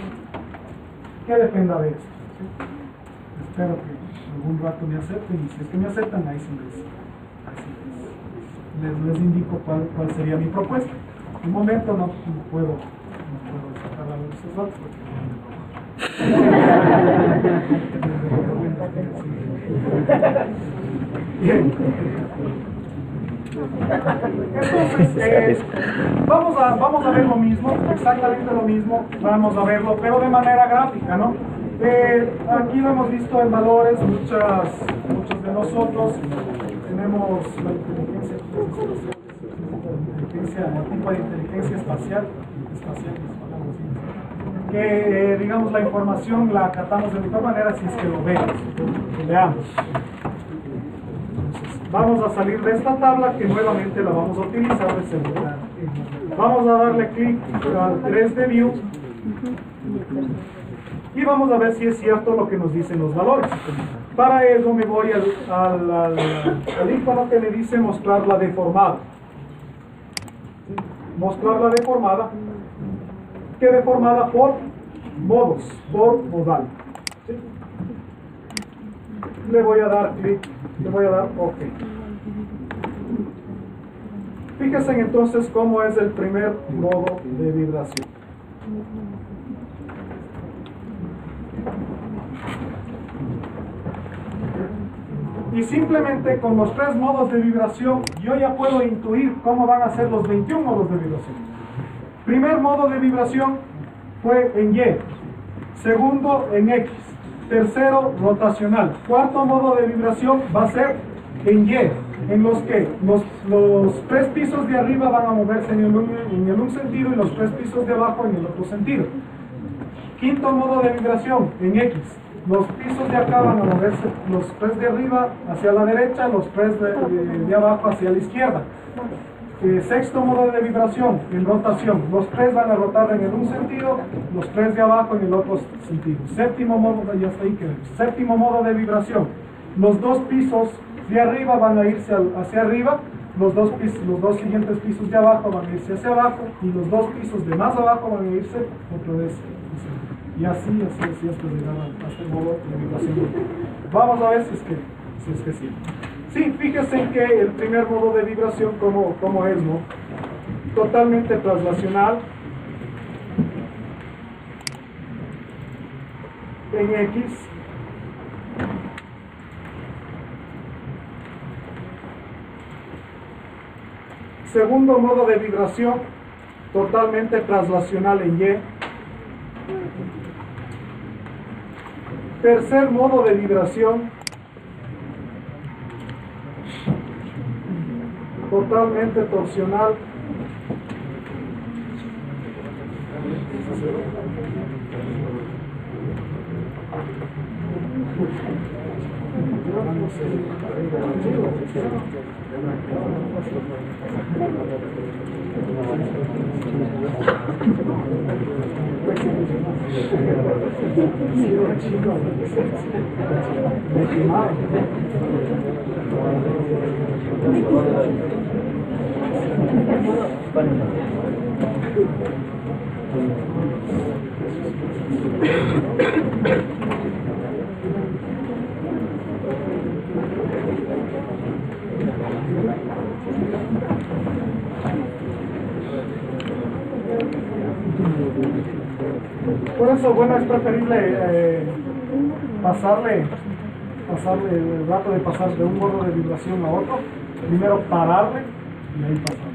que dependa de esto. ¿Sí? Espero que algún rato me acepten, y si es que me aceptan, ahí sí les indico cuál sería mi propuesta. En un momento no puedo sacar la luz de esos datos porque bien. Entonces, vamos a ver lo mismo, exactamente lo mismo, vamos a verlo, pero de manera gráfica, ¿no? Aquí lo hemos visto en valores, muchos de nosotros tenemos la inteligencia, el tipo de inteligencia espacial, que digamos la información la acatamos de mejor manera si es que lo veamos. Vamos a salir de esta tabla que nuevamente la vamos a utilizar de seguridad. Vamos a darle clic al 3D View y vamos a ver si es cierto lo que nos dicen los valores. Para eso me voy al icono que me dice mostrar la deformada. Mostrar la deformada, que deformada por modos, por modal. ¿Sí? Le voy a dar clic, le voy a dar OK. Fíjense entonces cómo es el primer modo de vibración. Y simplemente con los 3 modos de vibración yo ya puedo intuir cómo van a ser los 21 modos de vibración. Primer modo de vibración fue en Y, segundo en X, tercero rotacional, cuarto modo de vibración va a ser en Y, en los que los 3 pisos de arriba van a moverse en un sentido y los 3 pisos de abajo en el otro sentido. Quinto modo de vibración en X, los pisos de acá van a moverse, los 3 de arriba hacia la derecha, los 3 de abajo hacia la izquierda. Sexto modo de vibración en rotación, los 3 van a rotar en un sentido, los 3 de abajo en el otro sentido. Séptimo modo, ya está ahí, séptimo modo de vibración, los 2 pisos de arriba van a irse hacia arriba, los dos siguientes pisos de abajo van a irse hacia abajo, y los dos pisos de más abajo van a irse otra vez hacia arriba. Y así hasta llegar a este modo de vibración. Vamos a ver si es que sí. Sí, fíjense en que el primer modo de vibración, como es, ¿no? Totalmente translacional, en X, segundo modo de vibración, totalmente translacional en Y, tercer modo de vibración, totalmente torsional por eso, bueno, es preferible pasarle el rato de pasar de un modo de vibración a otro, primero pararle y ahí pasar.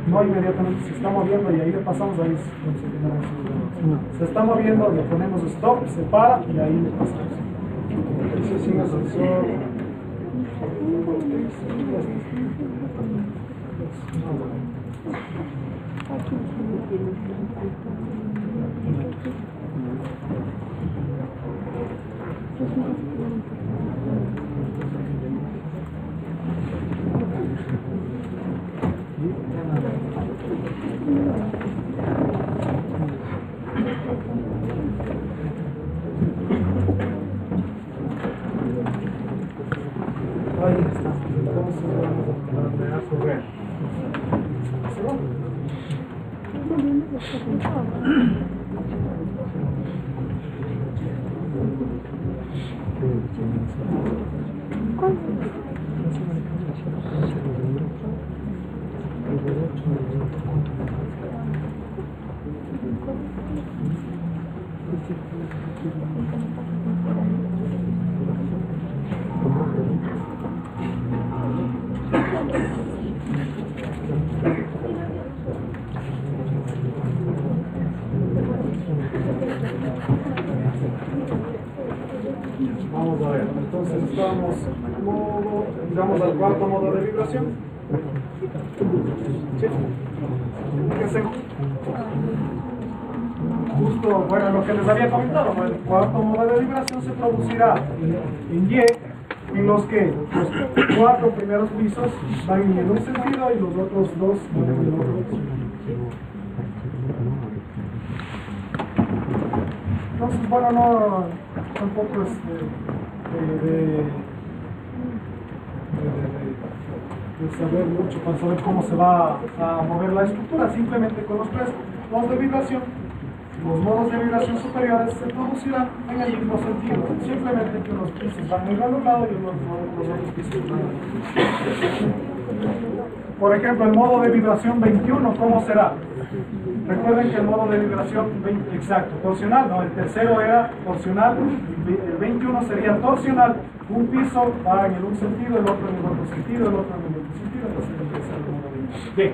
No inmediatamente se está moviendo y ahí le pasamos, ahí es donde se generan esos problemas. Se está moviendo, le ponemos stop, se para y ahí le pasamos. Ahí está. Entonces vamos a correr. Vamos a ver, entonces vamos al cuarto modo de vibración. ¿Sí? Fíjense. Justo, bueno, lo que les había comentado, el cuarto modo de vibración se producirá en Y, en los que los 4 primeros pisos van en un sentido y los otros 2 van en el otro. Entonces, bueno, no tampoco es de saber mucho para saber cómo se va a mover la estructura. Simplemente con los 3 modos de vibración, los modos de vibración superiores se producirán en el mismo sentido. Simplemente que unos pisos van en un lado y los otros pisos van en el otro. Por ejemplo, el modo de vibración 21, ¿cómo será? Recuerden que el modo de vibración, exacto, torsional, no, el tercero era torsional, el 21 sería torsional, un piso va en un sentido, el otro en el otro sentido, el otro en el otro sentido, entonces empieza el modo de vibración. Bien.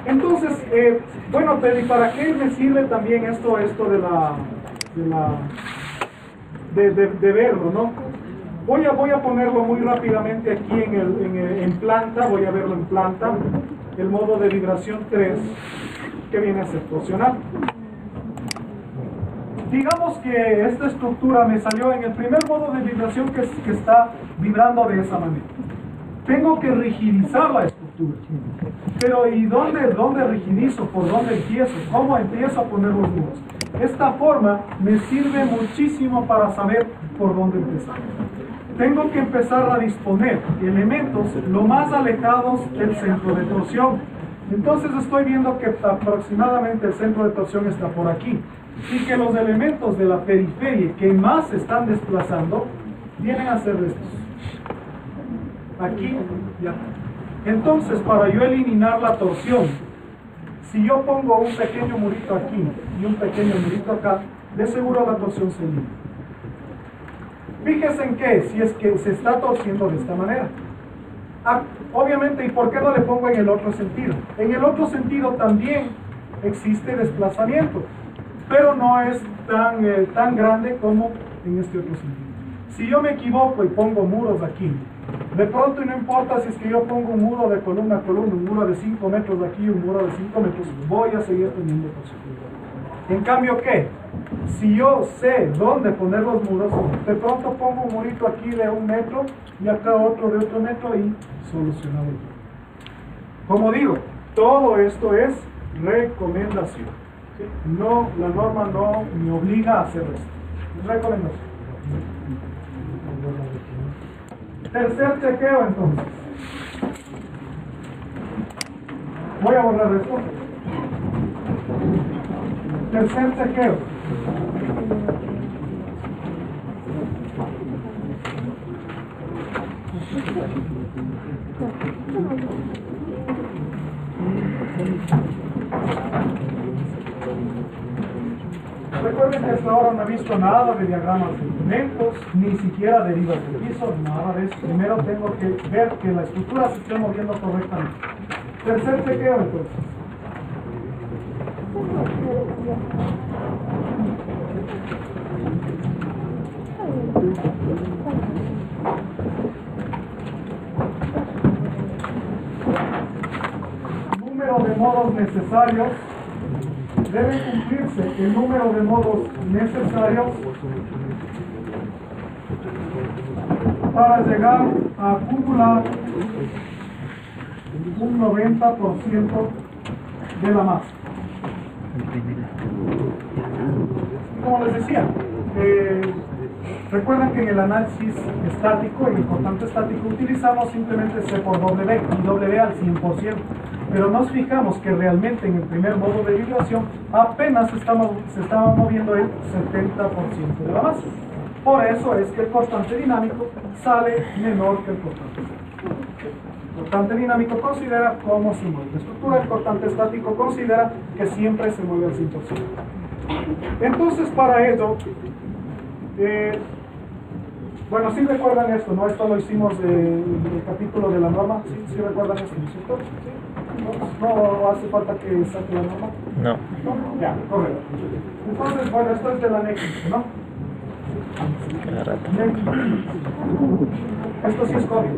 Entonces, bueno, pero ¿y para qué me sirve también esto de verlo, no? Voy a ponerlo muy rápidamente aquí en planta, voy a verlo en planta. El modo de vibración 3, que viene a ser torsional. Digamos que esta estructura me salió en el primer modo de vibración que está vibrando de esa manera. Tengo que rigidizar la estructura. Pero ¿y dónde rigidizo? ¿Por dónde empiezo? ¿Cómo empiezo a poner los nudos? Esta forma me sirve muchísimo para saber por dónde empezar. tengo que empezar a disponer elementos lo más alejados del centro de torsión. Entonces estoy viendo que aproximadamente el centro de torsión está por aquí y que los elementos de la periferia que más se están desplazando vienen a ser estos. Aquí y acá. Entonces, para yo eliminar la torsión, si yo pongo un pequeño murito aquí y un pequeño murito acá, de seguro la torsión se elimina. Fíjense en que, si es que se está torciendo de esta manera. Obviamente, ¿y por qué no le pongo en el otro sentido? En el otro sentido también existe desplazamiento, pero no es tan grande como en este otro sentido. Si yo me equivoco y pongo muros aquí, de pronto, y no importa si es que yo pongo un muro de columna a columna, un muro de 5 metros de aquí, un muro de 5 metros, voy a seguir teniendo torsión. En cambio, ¿qué? Si yo sé dónde poner los muros, de pronto pongo un murito aquí de 1 metro y acá otro de otro metro y solucionado. Como digo, todo esto es recomendación. ¿Sí? No, la norma no me obliga a hacer esto. Es recomendación. Tercer chequeo, entonces. Voy a borrar esto. Tercer chequeo. Recuerden que hasta ahora no he visto nada de diagramas de elementos, ni siquiera derivas de piso, nada de eso. Primero tengo que ver que la estructura se esté moviendo correctamente. Tercer chequeo, entonces. Número de modos necesarios. Debe cumplirse el número de modos necesarios para llegar a acumular un 90% de la masa. Como les decía, recuerden que en el análisis estático, en el cortante estático, utilizamos simplemente C por W y W al 100%. Pero nos fijamos que realmente en el primer modo de vibración apenas se estaba moviendo el 70% de la masa. Por eso es que el cortante dinámico sale menor que el cortante estático. El cortante dinámico considera cómo se mueve la estructura, el cortante estático considera que siempre se mueve al 100%. Entonces, para ello, bueno, sí recuerdan esto, ¿no? Esto lo hicimos el capítulo de la norma. ¿Sí recuerdan esto, ¿no es cierto? ¿Sí? ¿No hace falta que saque la norma? No. ¿No? Ya, correcto. Entonces, bueno, esto es del anexo, ¿no? Esto sí es código.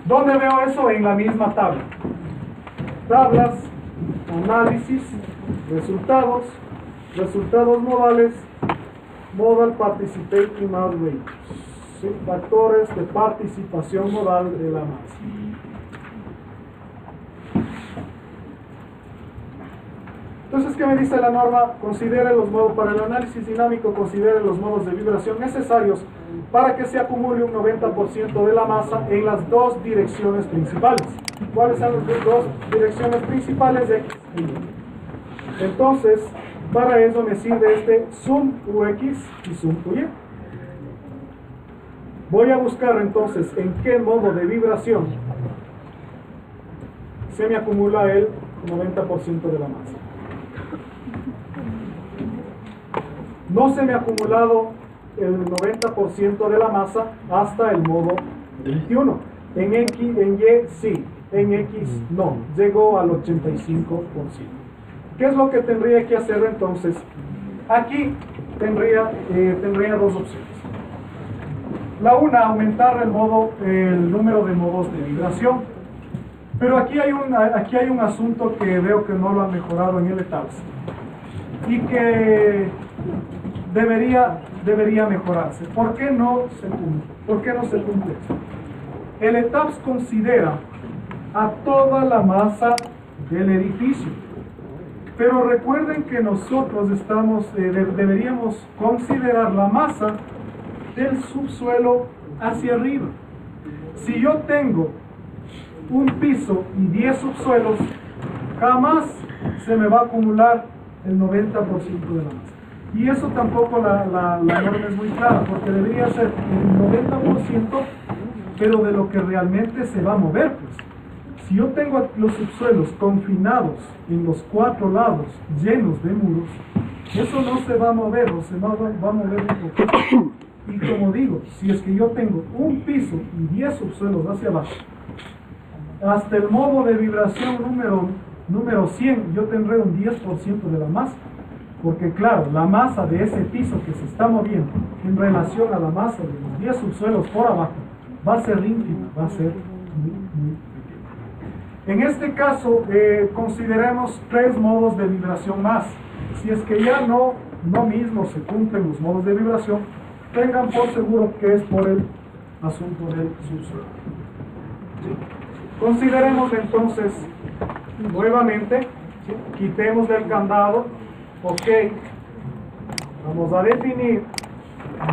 ¿Dónde veo eso? En la misma tabla. Tablas, análisis, resultados, resultados modales, modal participating mode ratios, ¿sí? Factores de participación modal de la masa. Entonces, ¿qué me dice la norma? Considere los modos para el análisis dinámico, considere los modos de vibración necesarios para que se acumule un 90% de la masa en las dos direcciones principales. ¿Cuáles son las dos direcciones principales de X? Entonces, para eso me sirve este sum UX y sum UY. Voy a buscar entonces en qué modo de vibración se me acumula el 90% de la masa. No se me ha acumulado el 90% de la masa hasta el modo 21. En X, en Y sí, en X no, llegó al 85%. ¿Qué es lo que tendría que hacer entonces? Aquí tendría dos opciones. La una, aumentar el número de modos de vibración. Pero aquí hay un asunto que veo que no lo han mejorado en el ETAPS y que debería mejorarse. ¿Por qué no se cumple? ¿Por qué no se cumple? El ETAPS considera a toda la masa del edificio. Pero recuerden que nosotros deberíamos considerar la masa del subsuelo hacia arriba. Si yo tengo un piso y 10 subsuelos, jamás se me va a acumular el 90% de la masa. Y eso tampoco la norma es muy clara, porque debería ser el 90%, pero de lo que realmente se va a mover. Pues. Si yo tengo los subsuelos confinados en los 4 lados, llenos de muros, eso no se va a mover, o se va a mover un poco. Y como digo, si es que yo tengo un piso y 10 subsuelos hacia abajo, hasta el modo de vibración número 100, yo tendré un 10% de la masa. Porque claro, la masa de ese piso que se está moviendo en relación a la masa de los 10 subsuelos por abajo va a ser ínfima, va a ser muy pequeña. En este caso, consideremos 3 modos de vibración más. Si es que ya no mismo se cumplen los modos de vibración, tengan por seguro que es por el asunto del subsuelo. ¿Sí? Consideremos entonces nuevamente, ¿sí? Quitemos del candado. Ok, vamos a definir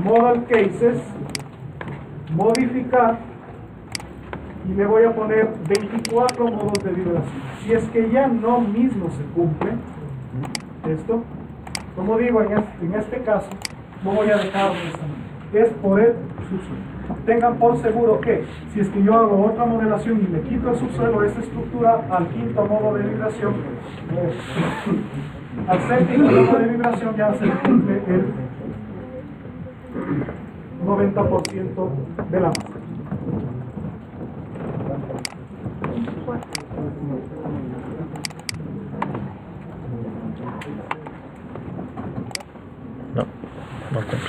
modal cases, modificar, y le voy a poner 24 modos de vibración. Si es que ya no mismo se cumple esto, como digo, en este caso, no voy a dejarlo de esta manera. Es por el subsuelo. Tengan por seguro que, si es que yo hago otra modelación y le quito el subsuelo, esta estructura, al 5º modo de vibración, al 7º modo de vibración ya se cumple el 90% de la masa. No cumple.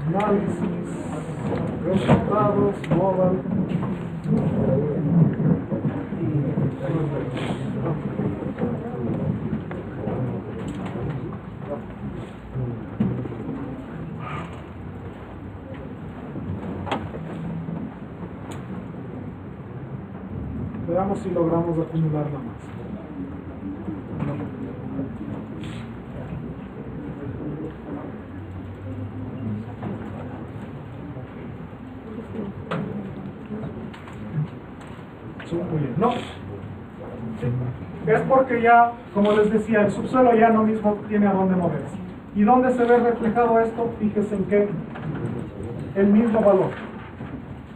Análisis, resultados, modal. Veamos si logramos acumular la masa. Muy bien. No. Sí. Es porque ya, como les decía, el subsuelo ya no mismo tiene a dónde moverse. ¿Y dónde se ve reflejado esto? Fíjense en que el mismo valor.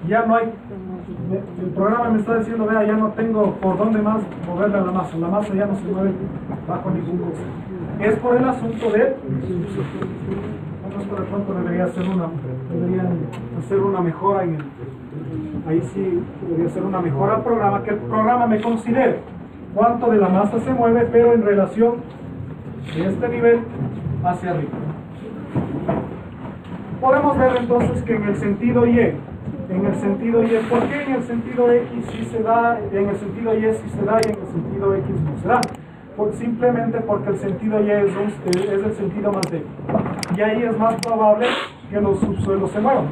Ya no hay, el programa me está diciendo, vea, ya no tengo por dónde más moverle a la masa ya no se mueve bajo ningún costo. Es por el asunto de nosotros por de pronto deberían hacer una mejora en el, ahí sí debería ser una mejora al programa, que el programa me considere cuánto de la masa se mueve, pero en relación de este nivel hacia arriba. Podemos ver entonces que en el sentido Y, ¿por qué en el sentido X sí se da, en el sentido Y sí se da y en el sentido X no se da? Simplemente porque el sentido Y es el sentido más débil. Y ahí es más probable que los subsuelos se muevan.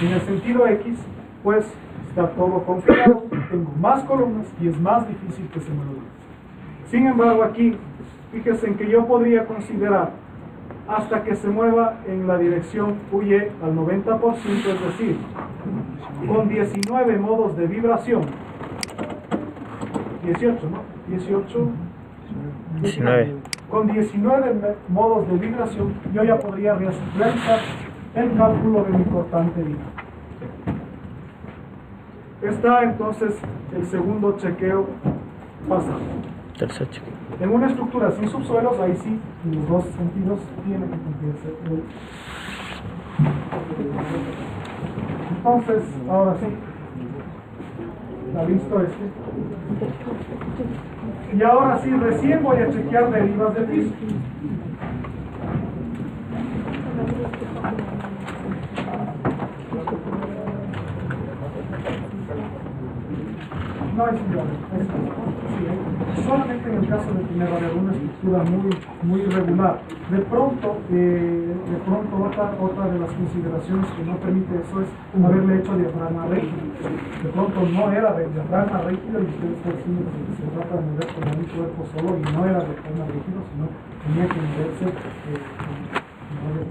En el sentido X, pues está todo confinado, tengo más columnas y es más difícil que se muevan. Sin embargo, aquí, fíjense en que yo podría considerar hasta que se mueva en la dirección UY al 90%, es decir, con 19 modos de vibración, 18, ¿no? 19. Con 19 modos de vibración, yo ya podría realizar el cálculo de mi cortante dinámico. Está entonces el segundo chequeo pasado. Tercer chequeo. En una estructura sin subsuelos, ahí sí, en los dos sentidos tiene que cumplirse. Entonces, ahora sí, ¿está listo este? Y ahora sí, recién voy a chequear derivas de piso. No hay señores. solamente en el caso de tener una estructura muy irregular. De pronto otra de las consideraciones que no permite eso es haberle hecho diafragma rígido. De pronto no era de diafragma rígido y ustedes están diciendo que se trata de mover con un cuerpo solo y no era de diafragma rígido, sino tenía que moverse.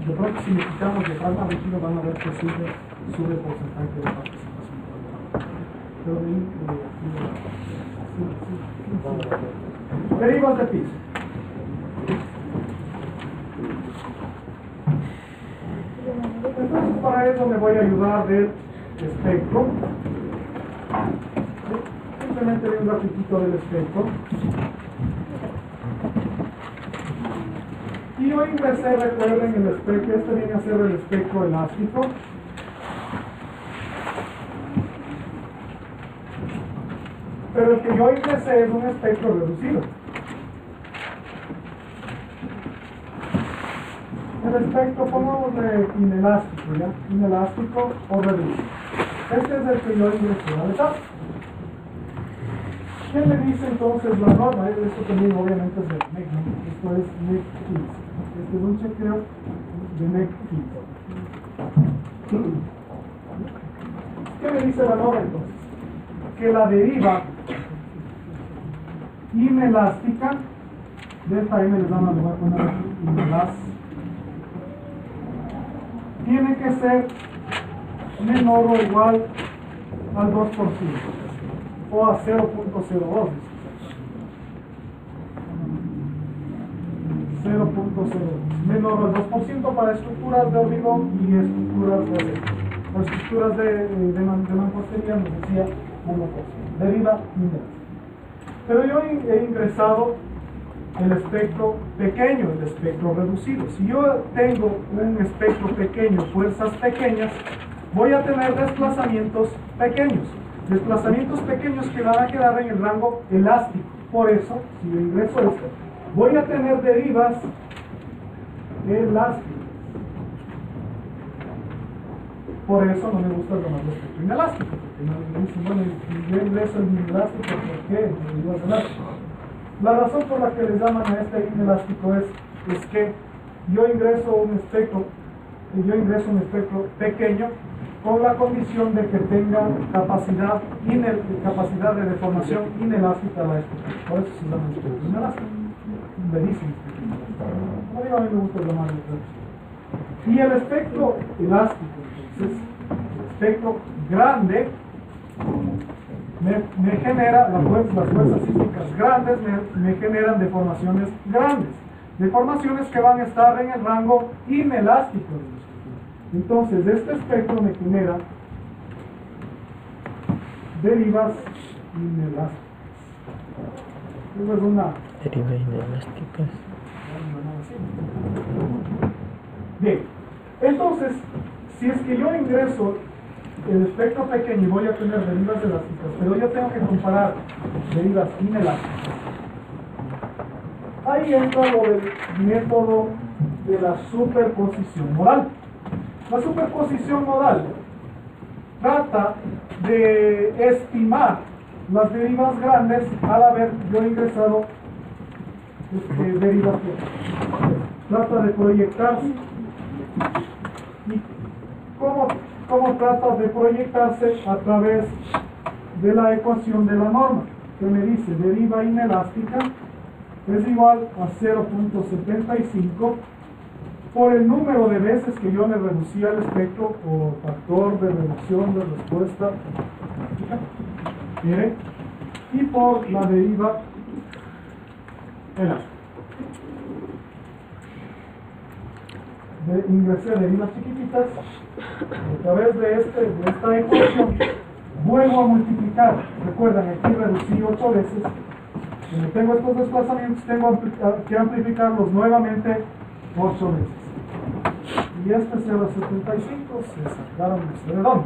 De pronto si le quitamos diafragma rígido van a ver que sube el porcentaje de participación. Pero derivas de piso. Entonces para eso me voy a ayudar del espectro. Simplemente de un grafitito del espectro. Y yo ingresé, recuerden, el espectro, este viene a ser el espectro elástico. Pero el que yo ingresé es un espectro reducido. El espectro, pongámosle inelástico, ¿ya? Inelástico o reducido. Este es el que yo ingresé al etapa. ¿Qué me dice entonces la norma? Esto también obviamente es de MEC, ¿no? Esto es MEC 15. Este es un chequeo de MEC 15. ¿Qué me dice la norma entonces? Que la deriva inelástica, delta M le voy a poner inelástica, tiene que ser menor o igual al 2% o a 0.02. 0.02 menor al 2% para estructuras de hormigón y estructuras de mampostería, nos decía 1%. Deriva inelástica. Pero yo he ingresado el espectro pequeño, el espectro reducido. Si yo tengo un espectro pequeño, fuerzas pequeñas, voy a tener desplazamientos pequeños. Desplazamientos pequeños que van a quedar en el rango elástico. Por eso, si yo ingreso esto, voy a tener derivas elásticas. Por eso no me gusta llamarlo espectro inelástico, porque no me dicen, bueno, yo ingreso el inelástico, ¿por qué? Derivas elásticas. La razón por la que les llaman a este inelástico es que yo ingreso un espectro pequeño con la condición de que tenga capacidad de deformación inelástica la estructura. Por eso se llama espectro inelástico. Buenísimo. Como digo, a mí me gusta llamarlo espectro. Y el espectro elástico, entonces, el espectro grande, me genera las fuerzas sísmicas grandes, me generan deformaciones grandes, deformaciones que van a estar en el rango inelástico de la estructura. Entonces este espectro me genera derivas inelásticas. Eso es una deriva inelásticas. Bien, entonces si es que yo ingreso el espectro pequeño y voy a tener derivas elásticas, pero yo tengo que comparar derivas inelásticas. Ahí entra lo del método de la superposición modal. La superposición modal trata de estimar las derivas grandes al haber yo ingresado derivas pequeñas. Trata de proyectarse. ¿Y cómo trata de proyectarse? A través de la ecuación de la norma, que me dice deriva inelástica es igual a 0.75 por el número de veces que yo le reducía el espectro o factor de reducción de respuesta, ¿miren? Y por la deriva elástica. Ingresé derivas chiquititas a través de esta ecuación, vuelvo a multiplicar. Recuerdan, aquí reducí 8 veces. Cuando tengo estos desplazamientos, tengo que amplificarlos nuevamente 8 veces. Y este 0.75 se sacaron de redondo.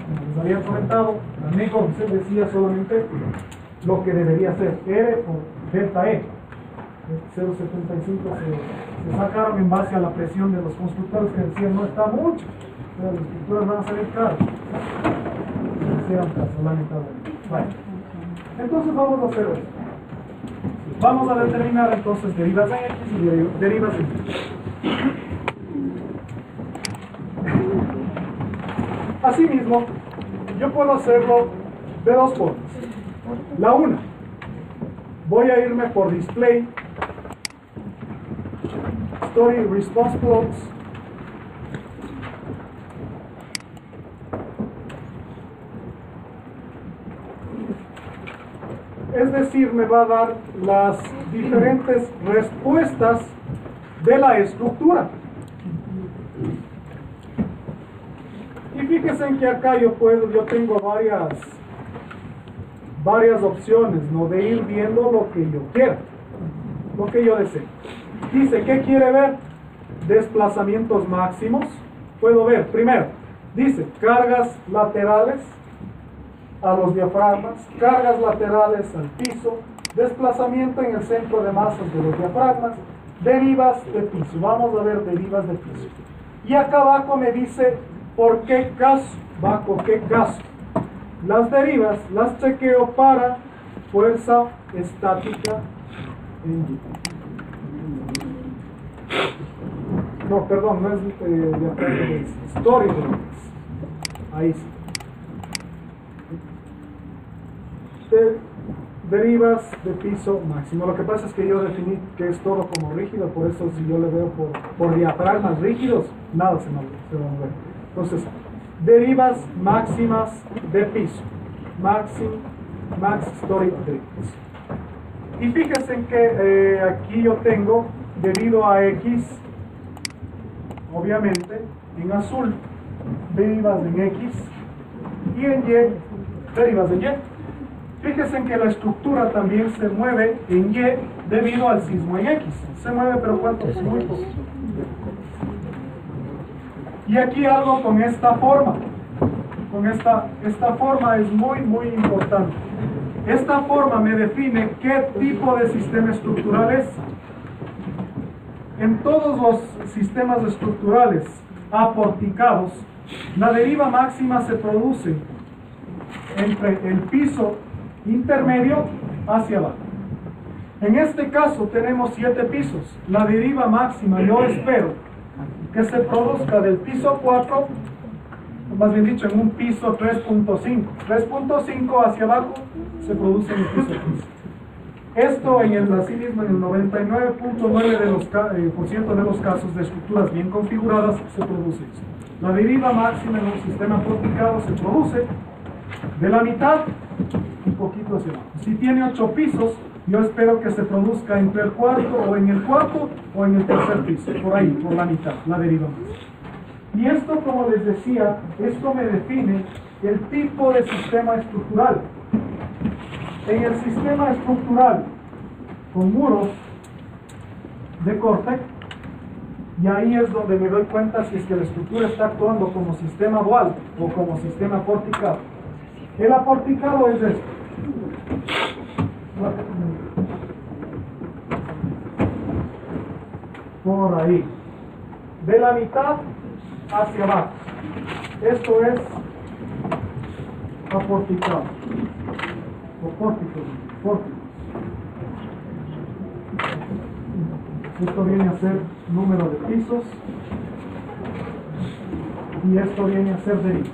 Como les había comentado, la MEC 11 decía solamente lo que debería ser R por delta E. 0.75 se sacaron en base a la presión de los constructores que decían no está mucho, pero las estructuras van a salir caras. Se hicieron caso, lamentablemente. Bueno. Entonces vamos a hacer esto. Vamos a determinar entonces derivas en X y derivas en Y. Asimismo, yo puedo hacerlo de dos formas. La una, voy a irme por display, story response plots, es decir, me va a dar las diferentes respuestas de la estructura. Y fíjense en que acá yo tengo varias opciones, ¿no? De ir viendo lo que yo quiera, lo que yo desee. Dice, ¿qué quiere ver? Desplazamientos máximos. Puedo ver, primero, dice, cargas laterales a los diafragmas, cargas laterales al piso, desplazamiento en el centro de masas de los diafragmas, derivas de piso. Vamos a ver derivas de piso. Y acá abajo me dice, ¿por qué caso? ¿Bajo qué caso? Las derivas las chequeo para fuerza estática en Y. No, perdón, no es es story. Ahí sí. Derivas de piso máximo. Lo que pasa es que yo definí que es todo como rígido, por eso si yo le veo por diafragmas rígidos, nada se va a mover. Entonces, derivas máximas de piso. Max story derivas. Y fíjense en que aquí yo tengo, debido a X, obviamente, en azul, derivas en X, y en Y, derivas en Y. Fíjense en que la estructura también se mueve en Y debido al sismo en X. Se mueve, pero ¿cuánto? Muy poco. Y aquí algo con esta forma. Con esta forma es muy importante. Esta forma me define qué tipo de sistema estructural es. En todos los sistemas estructurales aporticados, la deriva máxima se produce entre el piso intermedio hacia abajo. En este caso tenemos 7 pisos. La deriva máxima yo espero que se produzca del piso 4, más bien dicho, en un piso 3.5. 3.5 hacia abajo se produce en el piso 15. Esto así mismo en el 99.9% de los casos de estructuras bien configuradas se produce esto. La deriva máxima en un sistema aporticado se produce de la mitad un poquito hacia abajo. Si tiene 8 pisos, yo espero que se produzca entre el cuarto o en el cuarto o en el tercer piso, por ahí, por la mitad, la deriva máxima. Y esto, como les decía, esto me define el tipo de sistema estructural. En el sistema estructural con muros de corte, y ahí es donde me doy cuenta si es que la estructura está actuando como sistema dual o como sistema aporticado. El aporticado es esto. Por ahí. De la mitad hacia abajo. Esto es aporticado. O pórticos. Esto viene a ser número de pisos. Y esto viene a ser deriva.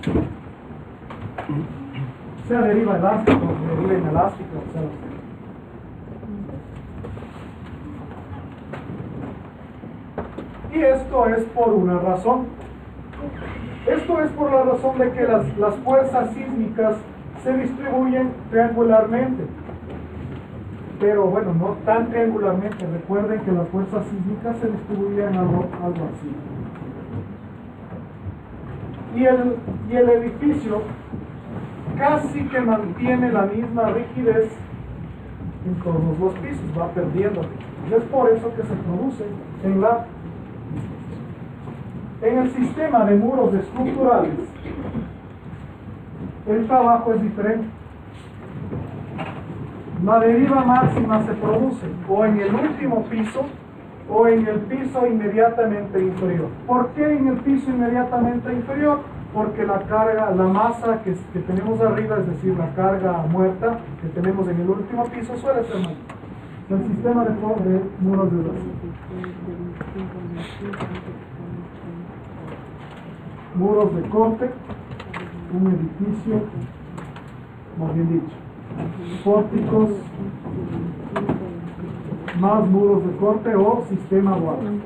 Sea deriva elástica o deriva inelástica, o sea. Y esto es por una razón. Esto es por la razón de que las fuerzas sísmicas se distribuyen triangularmente. Pero bueno, no tan triangularmente. Recuerden que las fuerzas sísmicas se distribuyen algo así. Y el edificio casi que mantiene la misma rigidez en todos los pisos, va perdiendo rigidez. Es por eso que se produce en el sistema de muros estructurales. El trabajo es diferente. La deriva máxima se produce o en el último piso o en el piso inmediatamente inferior. ¿Por qué en el piso inmediatamente inferior? porque la carga, la masa que tenemos arriba, es decir, la carga muerta que tenemos en el último piso, suele ser mayor. El sistema de muros de base. Muros de corte, un edificio, más bien dicho, pórticos, más muros de corte o sistema dual.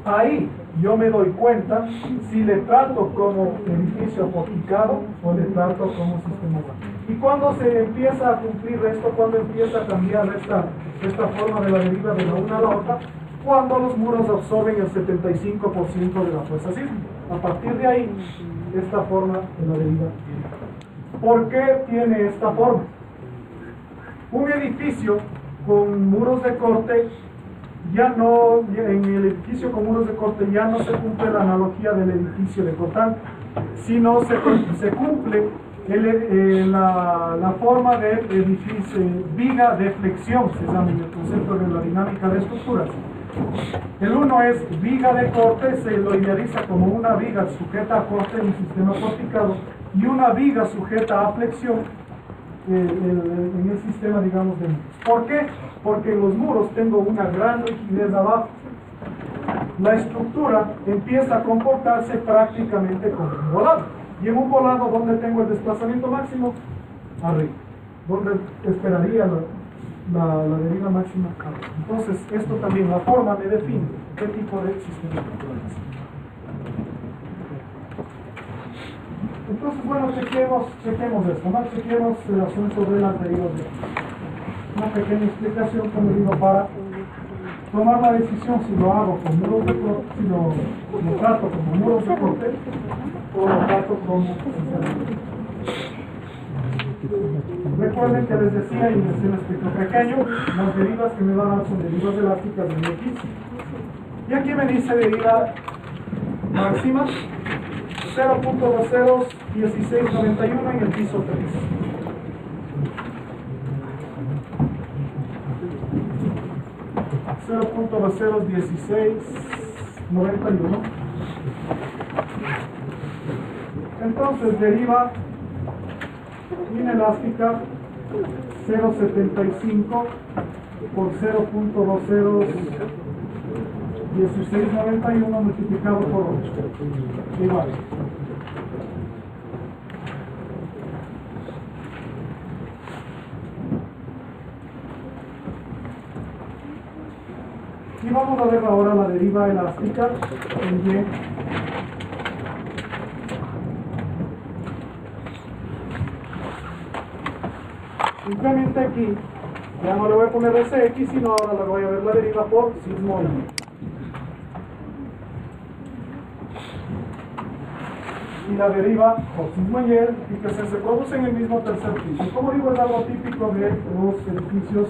Ahí yo me doy cuenta si le trato como edificio porticado o le trato como sistema dual. Y cuando se empieza a cumplir esto, cuando empieza a cambiar esta forma de la deriva de la una a la otra, cuando los muros absorben el 75% de la fuerza sísmica. A partir de ahí, esta forma de la deriva. ¿Por qué tiene esta forma? Un edificio con muros de corte, en el edificio con muros de corte ya no se cumple la analogía del edificio de cortante, sino se cumple la forma de edificio, viga de flexión, se llama en el concepto de la dinámica de estructuras. El uno es viga de corte, se lo idealiza como una viga sujeta a corte en un sistema porticado y una viga sujeta a flexión en el sistema, digamos, de muros. ¿Por qué? Porque en los muros tengo una gran rigidez abajo. La estructura empieza a comportarse prácticamente como un volado. Y en un volado, ¿dónde tengo el desplazamiento máximo? Arriba. ¿Dónde esperaría la deriva máxima? Arriba. Entonces, esto también, la forma me define qué tipo de sistema estructural es. Entonces, bueno, chequemos esto, ¿no? Chequemos el asunto de las derivas de una pequeña explicación, como digo, para tomar la decisión si lo hago con muros de corte, si lo trato como muros de corte o lo trato como recuerden que les decía, y les hice un explico pequeño, las derivas que me van a dar son derivas elásticas de mi edificio. Y aquí me dice deriva máxima 0.201691 en el piso 3. $0.201691. Entonces deriva inelástica 0.75 por 0.201691 multiplicado por 8 igual. Y vamos a ver ahora la deriva elástica en Y. Simplemente aquí, ya no le voy a poner SX, sino ahora le voy a ver la deriva por sismo Y. Y la deriva por sismo Y, fíjense, se produce en el mismo tercer piso. Como digo, es algo típico de los edificios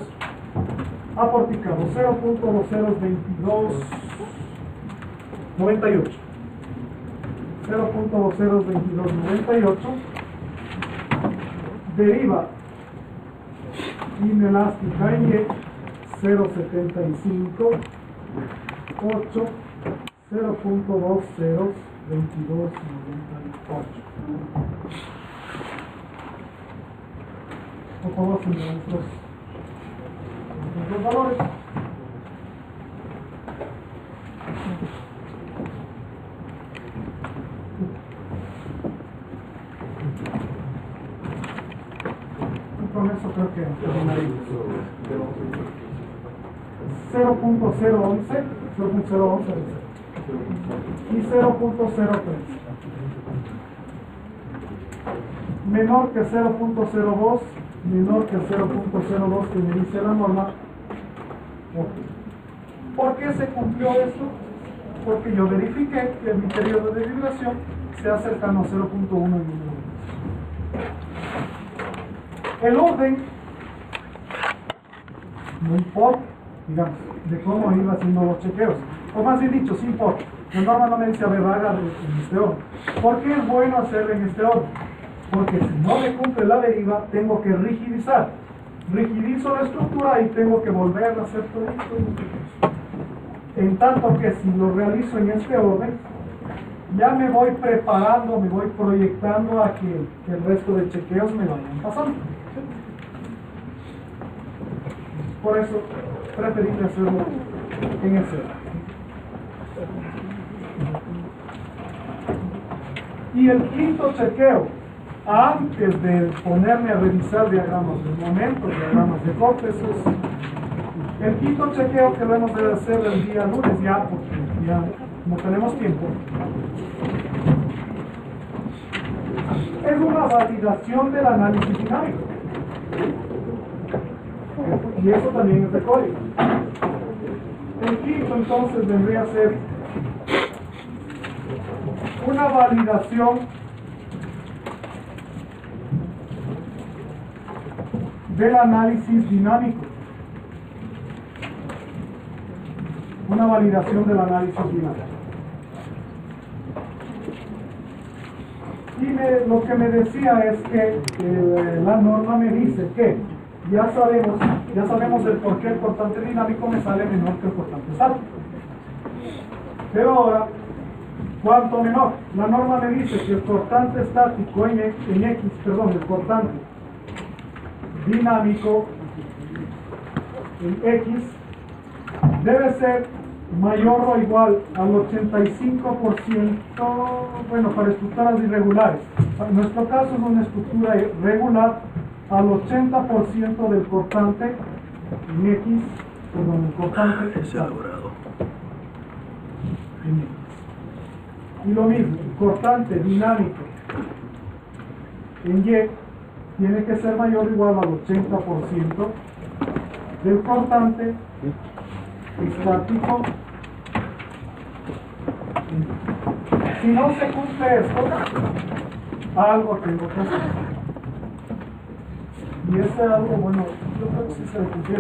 aporticados. 0.202298. 0.202298 deriva inelástica en Y 0.75 8 0.202298. Por favor, señores, los valores. Y con eso creo que terminaríamos. 0.011 y 0.03 menor que 0.02, menor que 0.02 que me dice la norma. ¿Por qué se cumplió esto? Porque yo verifiqué que mi periodo de vibración se cercano a 0.1 en el número. El orden no importa, digamos, de cómo iba haciendo los chequeos. O más bien dicho, sí importa. La norma no me dice, a ver, haga en este orden. ¿Por qué es bueno hacerlo en este orden? Porque si no me cumple la deriva, tengo que rigidizar. Rigidizo la estructura y tengo que volver a hacer todo esto. En tanto que si lo realizo en este orden, ya me voy preparando, me voy proyectando a que el resto de chequeos me vayan pasando. Por eso, preferible hacerlo en ese orden. Y el quinto chequeo, antes de ponerme a revisar diagramas de momentos, diagramas de cortes, el quinto chequeo que lo hemos de hacer el día lunes, ya, porque ya no tenemos tiempo, es una validación del análisis dinámico. Y eso también es de código. El quinto entonces vendría a ser una validación del análisis dinámico. Una validación del análisis dinámico. Y lo que me decía es que la norma me dice que ya sabemos el por qué el cortante dinámico me sale menor que el cortante estático. Pero ahora, ¿cuánto menor? La norma me dice que el cortante estático el cortante dinámico en X debe ser mayor o igual al 85%, bueno, para estructuras irregulares. En nuestro caso es una estructura regular, al 80% del cortante en X, el cortante ese logrado. en X. Y lo mismo, el cortante dinámico en Y tiene que ser mayor o igual al 80% del cortante estático. Si no se cumple esto, algo tengo que hacer. Y ese algo, bueno, yo creo que sí se cumple.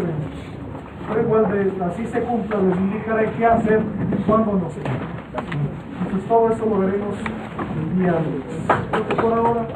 Pero igual así se cumpla, les indicaré qué hacer cuando no se cumple. Entonces todo eso lo veremos el día lunes. Creo que por ahora